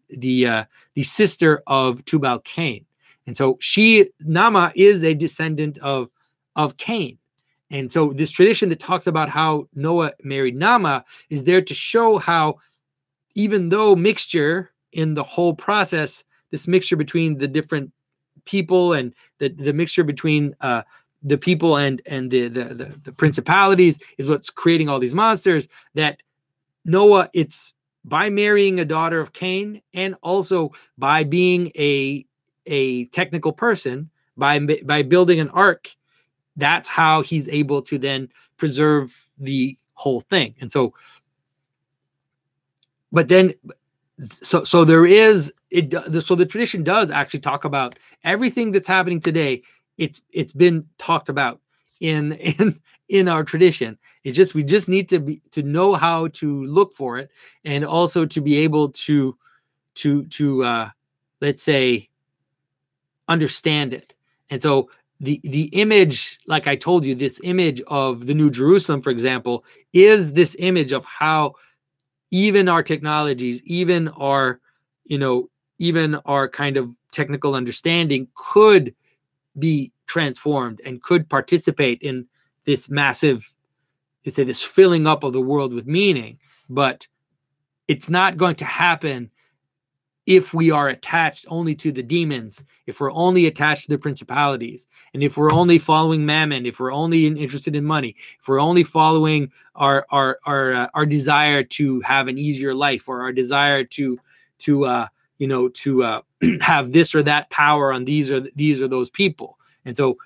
sister of Tubal-Cain. And so Nama is a descendant of Cain. And so this tradition that talks about how Noah married Nama is there to show how, even though mixture in the whole process, this mixture between the different people, and the mixture between the people and the principalities is what's creating all these monsters, that Noah, it's by marrying a daughter of Cain, and also by being a technical person, by building an ark, that's how he's able to then preserve the whole thing. And so, but then, so there is so the tradition does actually talk about everything that's happening today. It's been talked about in our tradition. It's just, we just need to know how to look for it, and also to be able to let's say, understand it. And so the image, like I told you, this image of the New Jerusalem, for example, is this image of how even our technologies, even our kind of technical understanding could be transformed and could participate in this massive, let's say, this filling up of the world with meaning. But it's not going to happen if we are attached only to the demons, if we're only attached to the principalities, and if we're only following mammon, if we're only interested in money, if we're only following our desire to have an easier life, or our desire to have this or that power on these or those people. And so,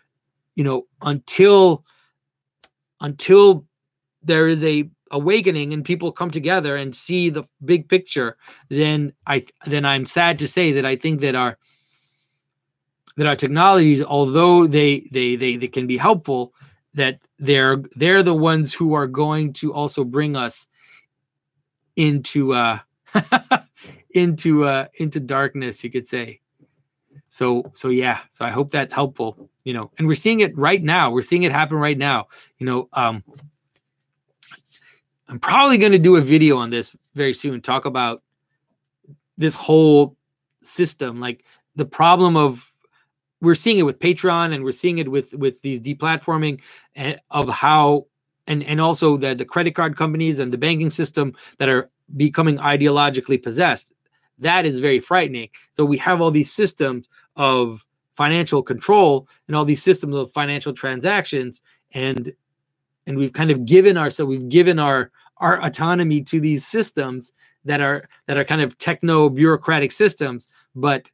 until there is a awakening and people come together and see the big picture, then I'm sad to say that I think that our technologies, although they can be helpful, that they're the ones who are going to also bring us into into darkness, you could say. So yeah, so I hope that's helpful, and we're seeing it right now. We're seeing it happen right now. I'm probably going to do a video on this very soon, talk about this whole system, like the problem of, we're seeing it with Patreon, and we're seeing it with these deplatforming, of how, and also the credit card companies and the banking system that are becoming ideologically possessed. That is very frightening. So we have all these systems of financial control and all these systems of financial transactions, and we've kind of given our autonomy to these systems that are kind of techno bureaucratic systems. But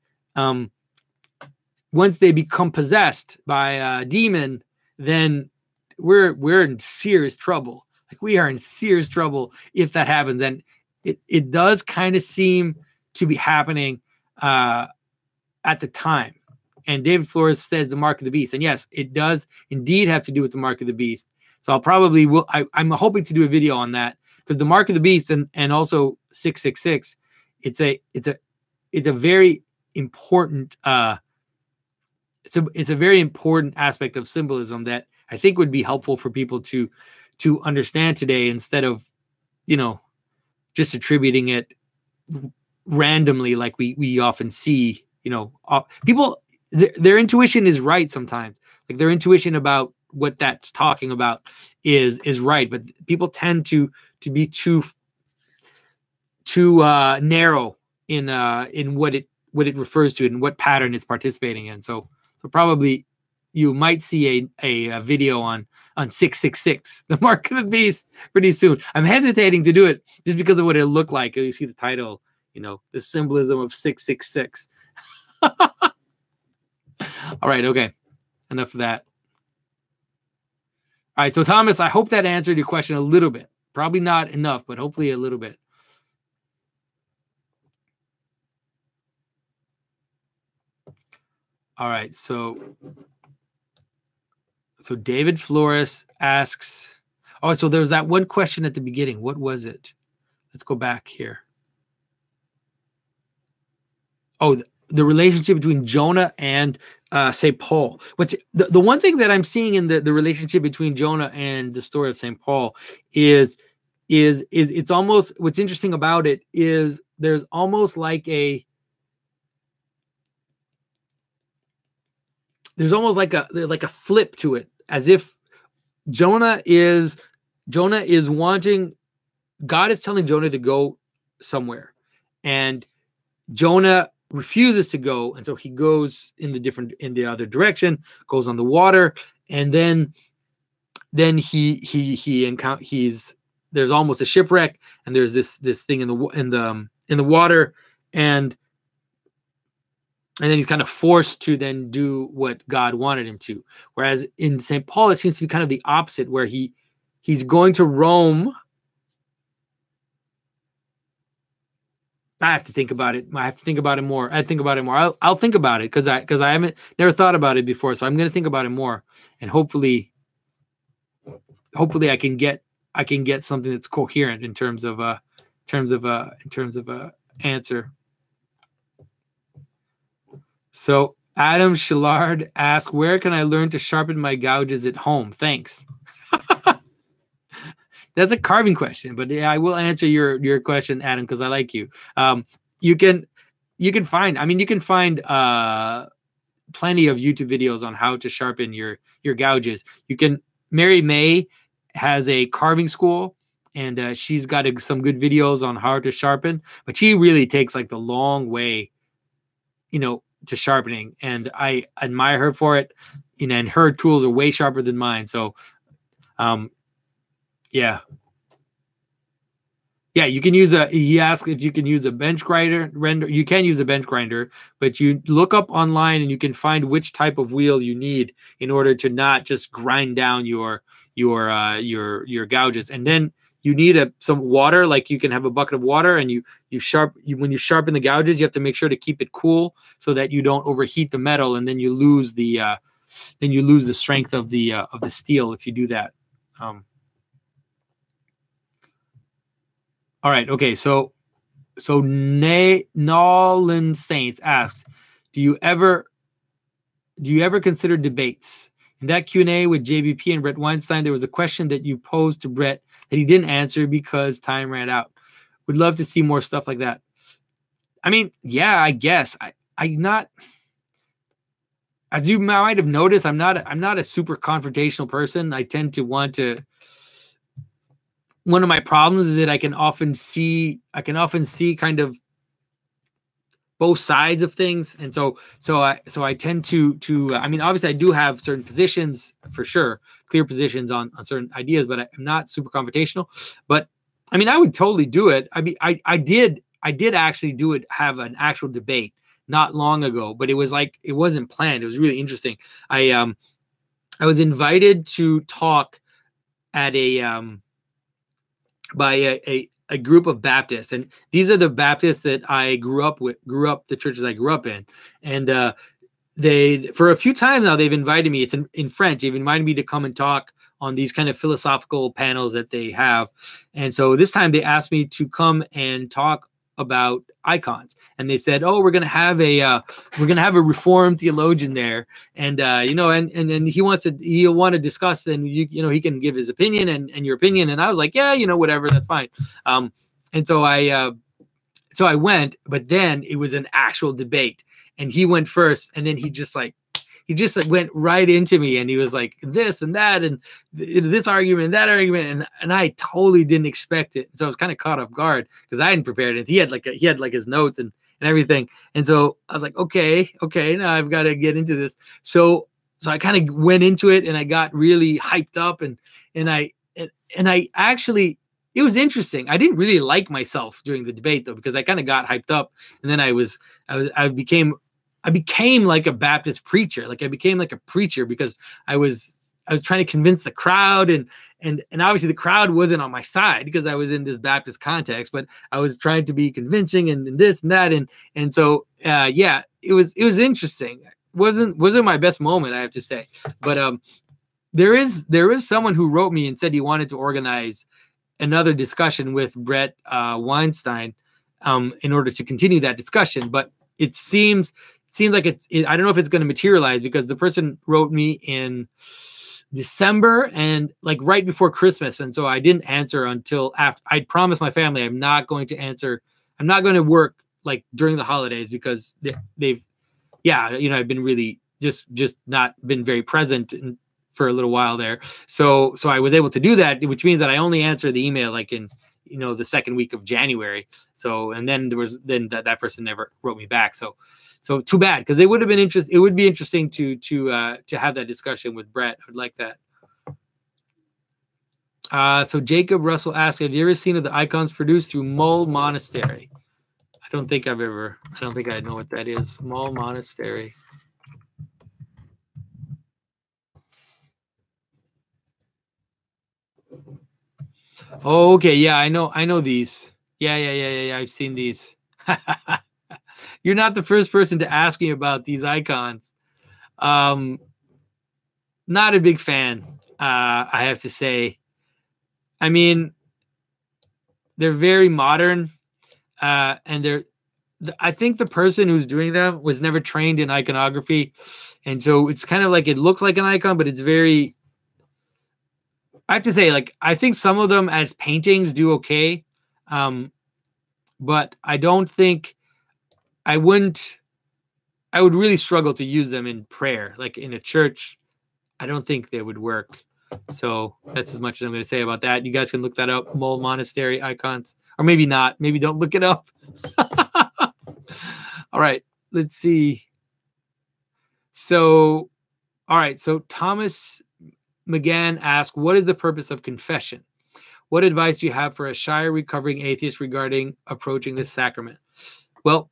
once they become possessed by a demon, then we're in serious trouble. Like, we are in serious trouble if that happens. And it does kind of seem to be happening at the time. And David Flores says the mark of the beast. And yes, it does indeed have to do with the mark of the beast. So I'm hoping to do a video on that, because the mark of the beast and also 666, it's a very important it's a very important aspect of symbolism that I think would be helpful for people to understand today, instead of just attributing it randomly like we often see. People, their intuition is right sometimes. Like, their intuition about what that's talking about is right, but people tend to be too narrow in what it refers to and what pattern it's participating in. So probably you might see a video on 666, the mark of the beast, pretty soon. I'm hesitating to do it just because of what it looked like. You see the title, you know, the symbolism of 666. All right, okay, enough of that. All right, so Thomas, I hope that answered your question a little bit. Probably not enough, but hopefully a little bit. All right, so David Flores asks, oh, so there was that one question at the beginning. What was it? Let's go back here. Oh, the relationship between Jonah and St. Paul. What's the one thing that I'm seeing in the relationship between Jonah and the story of St. Paul is it's almost, what's interesting about it is there's almost like a flip to it, as if Jonah is wanting, God is telling Jonah to go somewhere, and Jonah refuses to go, and so he goes in the other direction, goes on the water, and then he's there's almost a shipwreck, and there's this thing in the water, and then he's kind of forced to then do what God wanted him to. Whereas in St. Paul, it seems to be kind of the opposite, where he's going to Rome. I have to think about it. I have to think about it more. I'll think about it because I haven't never thought about it before. So I'm going to think about it more, and hopefully I can get something that's coherent in terms of answer. So Adam Shillard asks, where can I learn to sharpen my gouges at home? Thanks. That's a carving question, but yeah, I will answer your question, Adam, because I like you. You can find plenty of YouTube videos on how to sharpen your gouges. Mary May has a carving school, and she's got some good videos on how to sharpen, but she really takes like the long way, to sharpening, and I admire her for it. And her tools are way sharper than mine. So, yeah, you can use he asked if you can use a bench grinder. You can use a bench grinder, but you look up online and you can find which type of wheel you need in order to not just grind down your gouges. And then you need some water. Like, you can have a bucket of water, and when you sharpen the gouges, you have to make sure to keep it cool so that you don't overheat the metal, and then you lose the strength of the steel if you do that. All right. Okay. So Nolan Saints asks, do you ever consider debates? In that Q&A with JBP and Brett Weinstein, there was a question that you posed to Brett that he didn't answer because time ran out. Would love to see more stuff like that. I mean, yeah, I guess I'm not, as you might have noticed, I'm not a super confrontational person. I tend to want to. One of my problems is that I can often see kind of both sides of things, and so I tend to. I mean, obviously, I do have certain positions for sure, clear positions on certain ideas, but I'm not super confrontational. But I mean, I would totally do it. I mean, I did actually have an actual debate not long ago, but it wasn't planned. It was really interesting. I was invited to talk at by a group of Baptists, and these are the Baptists that I grew up the churches I grew up in, and they, for a few times now, they've invited me. It's in French. They've invited me to come and talk on these kind of philosophical panels that they have, and so this time they asked me to come and talk about icons, and they said, "Oh, we're gonna have a Reformed theologian there, and and he'll want to discuss, and he can give his opinion and your opinion." And I was like, "Yeah, whatever, that's fine." And so I went, but then it was an actual debate, and he went first, and then he just went right into me, and he was like this and that, and this argument and that argument, and I totally didn't expect it. So I was kind of caught off guard because I hadn't prepared it. He had his notes and everything, and so I was like, okay, now I've got to get into this. So I kind of went into it and I got really hyped up and I actually, it was interesting. I didn't really like myself during the debate though, because I kind of got hyped up and then I became like a Baptist preacher. Like I became like a preacher because I was trying to convince the crowd and obviously the crowd wasn't on my side because I was in this Baptist context, but I was trying to be convincing and this and that. And so, yeah, it was interesting. Wasn't my best moment, I have to say, but, there is someone who wrote me and said he wanted to organize another discussion with Brett Weinstein in order to continue that discussion. But it seems like I don't know if it's going to materialize because the person wrote me in December and like right before Christmas. And so I didn't answer until after. I promised my family I'm not going to answer. I'm not going to work like during the holidays because they've, yeah, you know, I've been really just not been very present for a little while there. So I was able to do that, which means that I only answered the email like in, you know, the second week of January. So, and then that person never wrote me back. So too bad, because they would have been interested. It would be interesting to have that discussion with Brett. I'd like that. So Jacob Russell asked, have you ever seen of the icons produced through Mull Monastery? I don't think I know what that is. Mull Monastery. Oh, okay. Yeah, I know these. Yeah. I've seen these. You're not the first person to ask me about these icons. Not a big fan, I have to say. I mean, they're very modern, and I think the person who's doing them was never trained in iconography, and so it's kind of like it looks like an icon, but it's very. I have to say, like, I think some of them as paintings do okay, but I don't think I would really struggle to use them in prayer, like in a church. I don't think they would work. So that's as much as I'm going to say about that. You guys can look that up, Mull Monastery icons, or maybe not. Maybe don't look it up. All right, let's see. So, all right. So Thomas McGann asked, what is the purpose of confession? What advice do you have for a shy recovering atheist regarding approaching this sacrament? Well,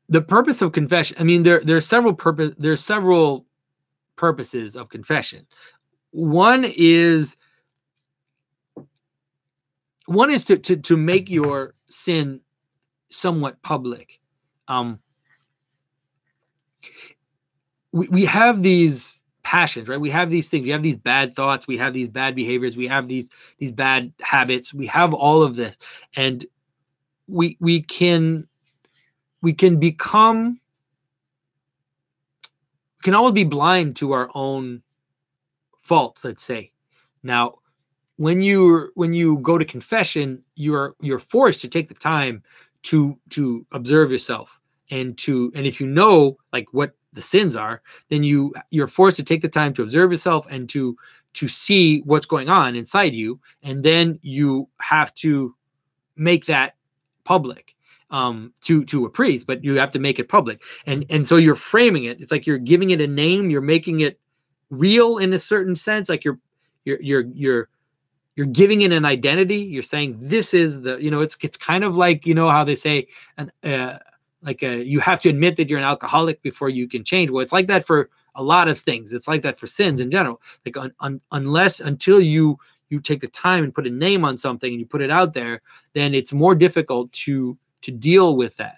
the purpose of confession, I mean, there's several purposes of confession. One is to make your sin somewhat public. We have these passions, right? We have these things. We have these bad thoughts. We have these bad behaviors. We have these bad habits. We have all of this, and we can always be blind to our own faults, let's say. Now, when you go to confession, you're forced to take the time to observe yourself and if you know like what the sins are, then you're forced to take the time to observe yourself and to see what's going on inside you, and then you have to make that public to a priest, but you have to make it public. And so you're framing it. It's like you're giving it a name. You're making it real in a certain sense. Like you're giving it an identity. You're saying this is the, you know, it's kind of like, you know, how they say, you have to admit that you're an alcoholic before you can change. Well, it's like that for a lot of things. It's like that for sins in general. Like until you take the time and put a name on something and you put it out there, then it's more difficult to deal with that.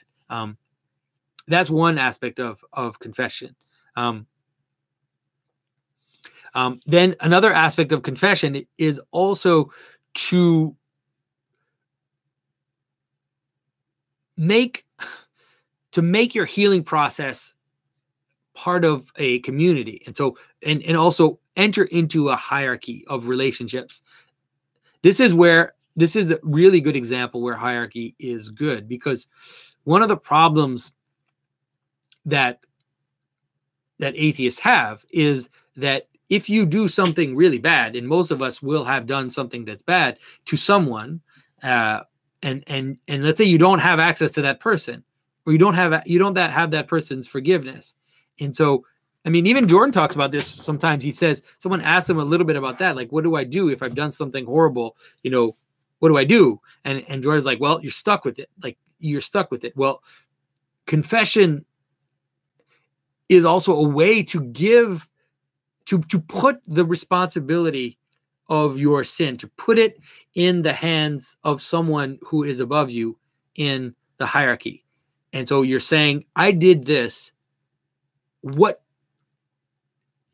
That's one aspect of confession. Then another aspect of confession is also to make your healing process part of a community. And so, and also enter into a hierarchy of relationships. This is a really good example where hierarchy is good, because one of the problems that atheists have is that if you do something really bad, and most of us will have done something that's bad to someone, and let's say you don't have access to that person, or you don't have that person's forgiveness, And so, I mean, even Jordan talks about this sometimes. He says, someone asks him a little bit about that, like, what do I do if I've done something horrible? You know, what do I do? And Jordan's like, well, you're stuck with it. Like, you're stuck with it. Well, confession is also a way to give, to put the responsibility of your sin, to put it in the hands of someone who is above you in the hierarchy. And so you're saying, I did this. What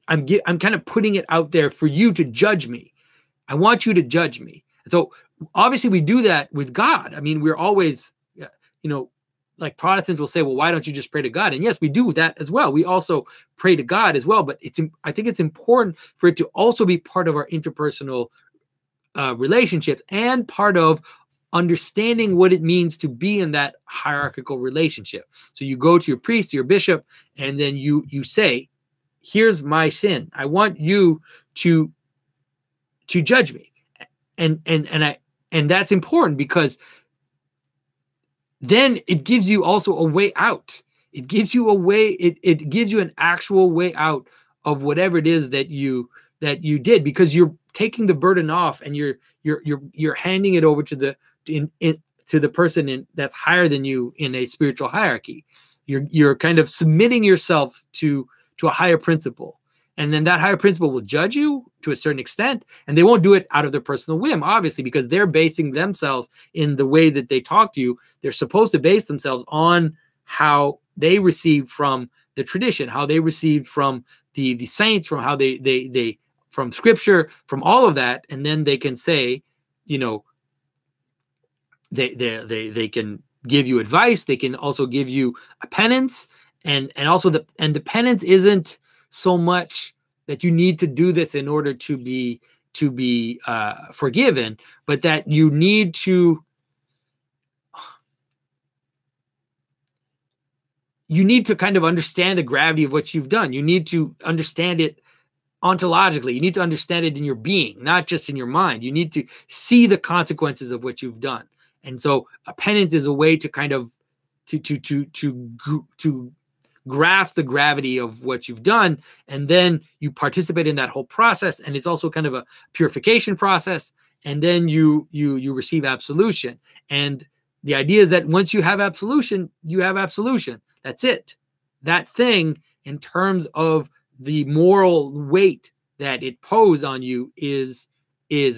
I'm kind of putting it out there for you to judge me. I want you to judge me. And so obviously we do that with God. I mean, we're always, you know, like Protestants will say, well, why don't you just pray to God? And yes, we do that as well. We also pray to God as well. But I think it's important for it to also be part of our interpersonal relationships and part of understanding what it means to be in that hierarchical relationship. So you go to your priest, your bishop, and then you say, here's my sin. I want you to judge me. And that's important, because then it gives you also a way out. It gives you a way, it gives you an actual way out of whatever it is that you did, because you're taking the burden off and you're handing it over to the person that's higher than you in a spiritual hierarchy. You're kind of submitting yourself to a higher principle. And then that higher principle will judge you to a certain extent, and they won't do it out of their personal whim, obviously, because they're basing themselves in the way that they talk to you. They're supposed to base themselves on how they received from the tradition, how they received from the saints, from how they from scripture, from all of that. And then they can say, you know, they can give you advice. They can also give you a penance, and also the penance isn't so much that you need to do this in order to be forgiven, but that you need to kind of understand the gravity of what you've done. You need to understand it ontologically. You need to understand it in your being, not just in your mind. You need to see the consequences of what you've done. And so a penance is a way to kind of to grasp the gravity of what you've done, and then you participate in that whole process. And it's also kind of a purification process, and then you receive absolution. And the idea is that once you have absolution, you have absolution. That's it. That thing, in terms of the moral weight that it posed on you, is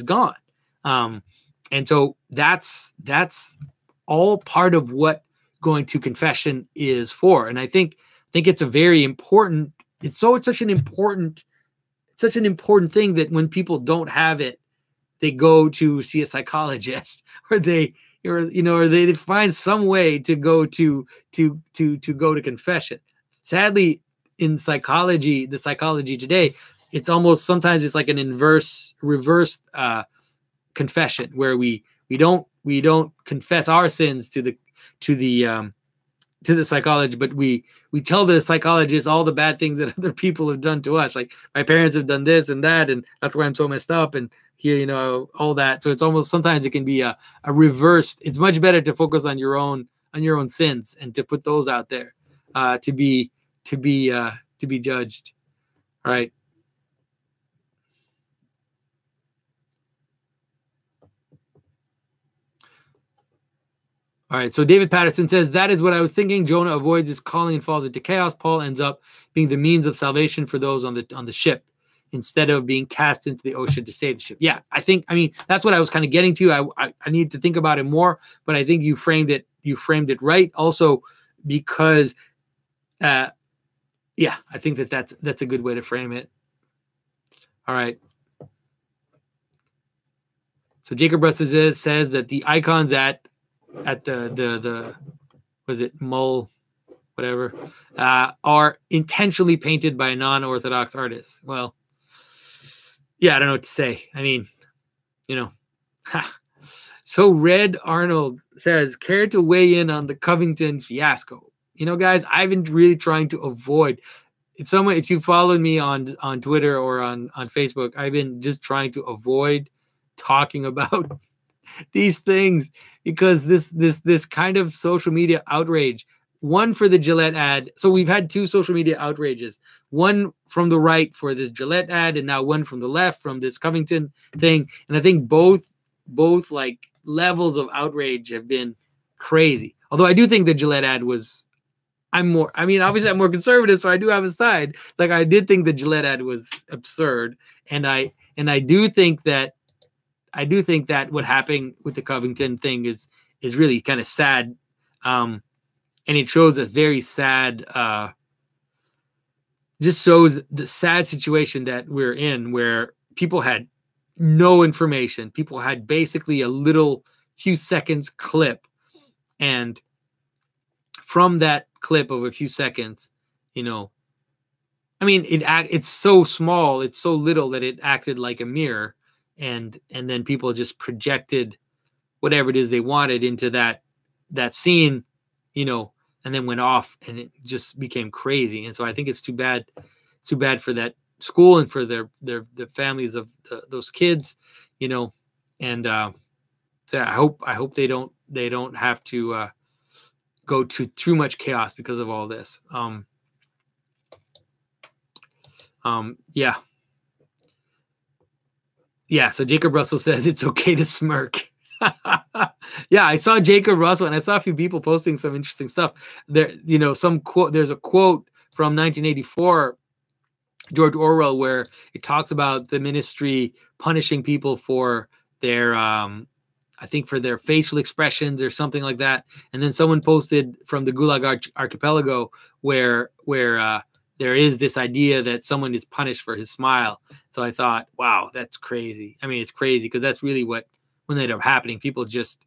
gone. And so that's all part of what going to confession is for. And I think it's a very important, it's such an important thing that when people don't have it, they go to see a psychologist, or they find some way to go to confession. Sadly, in psychology, the psychology today, it's almost, sometimes it's like an reversed confession, where we don't confess our sins to the psychologist, but we tell the psychologist all the bad things that other people have done to us. Like, my parents have done this and that, and that's why I'm so messed up, and here, you know, all that. So it's almost, sometimes it can be a reversed. It's much better to focus on your own sins and to put those out there, to be judged. All right. All right, so David Patterson says, that is what I was thinking. Jonah avoids his calling and falls into chaos. Paul ends up being the means of salvation for those on the ship, instead of being cast into the ocean to save the ship. Yeah, I mean, that's what I was kind of getting to. I need to think about it more, but I think you framed it right. Also, because, yeah, I think that's a good way to frame it. All right. So Jacob Russ says that the icons at the was it Mull, whatever, are intentionally painted by a non-Orthodox artist. Well, yeah, I don't know what to say. I mean, you know. So Red Arnold says, care to weigh in on the Covington fiasco? You know, guys, I've been really trying to avoid. If you followed me on Twitter or on Facebook, I've been just trying to avoid talking about these things, because this kind of social media outrage one for the Gillette ad. So we've had two social media outrages, one from the right for this Gillette ad, and now one from the left from this Covington thing. And I think both like levels of outrage have been crazy. Although I do think the Gillette ad was, obviously I'm more conservative, so I do have a side. Like, I did think the Gillette ad was absurd. And I do think that what happened with the Covington thing is really kind of sad. And it shows a very sad, just shows the sad situation that we're in, where people had no information. People had basically a little few seconds clip. And from that clip of a few seconds, it's so small, it's so little that it acted like a mirror. And then people just projected whatever it is they wanted into that scene, and then went off, and it just became crazy. And so I think it's too bad for that school and for the families of those kids, and so I hope they don't have to go to too much chaos because of all this. Yeah. So Jacob Russell says it's okay to smirk. Yeah, I saw Jacob Russell, and I saw a few people posting some interesting stuff. There, some quote. There's a quote from 1984, George Orwell, where it talks about the ministry punishing people for their, I think, for their facial expressions or something like that. And then someone posted from the Gulag Archipelago where there is this idea that someone is punished for his smile. So I thought, wow, that's crazy. It's crazy because that's really what, when they end up happening, people just,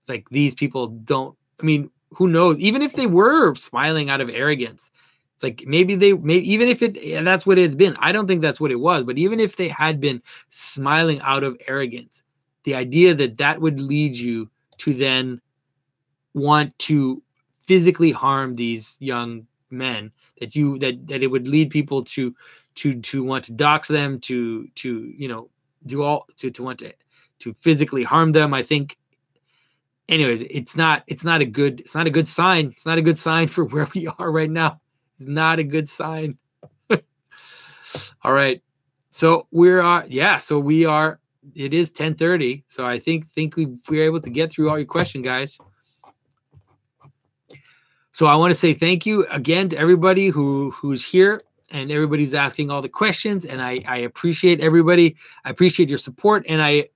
it's like, these people don't, who knows? Even if they were smiling out of arrogance, it's like, maybe even if that's what it had been, I don't think that's what it was, but even if they had been smiling out of arrogance, the idea that would lead you to then want to physically harm these young men, that it would lead people to want to dox them, to want to physically harm them. I think, anyways, it's not a good sign. It's not a good sign for where we are right now. It's not a good sign. All right. So we are, it is 10:30. So I think we're able to get through all your questions, guys. So I want to say thank you again to everybody who's here and everybody's asking all the questions. And I appreciate everybody. I appreciate your support. And I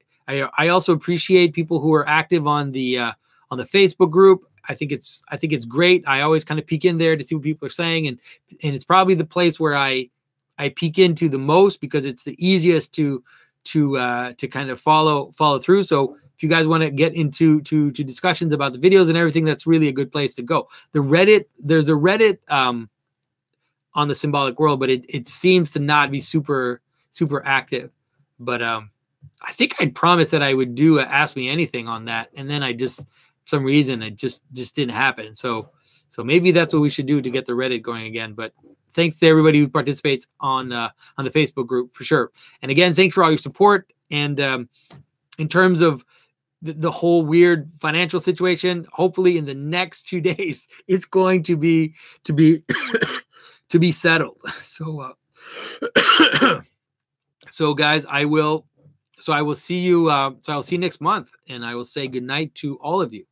also appreciate people who are active on the Facebook group. I think it's great. I always kind of peek in there to see what people are saying. And it's probably the place where I peek into the most, because it's the easiest to kind of follow through. So if you guys want to get into discussions about the videos and everything, that's really a good place to go. There's a Reddit on the Symbolic World, but it seems to not be super active. But I think I'd promised that I would do a Ask Me Anything on that, and then for some reason it just didn't happen. So maybe that's what we should do to get the Reddit going again. But thanks to everybody who participates on the Facebook group, for sure. And again, thanks for all your support. And in terms of the whole weird financial situation, hopefully in the next few days, it's going to be settled. So guys, I will see you next month, and I will say good night to all of you.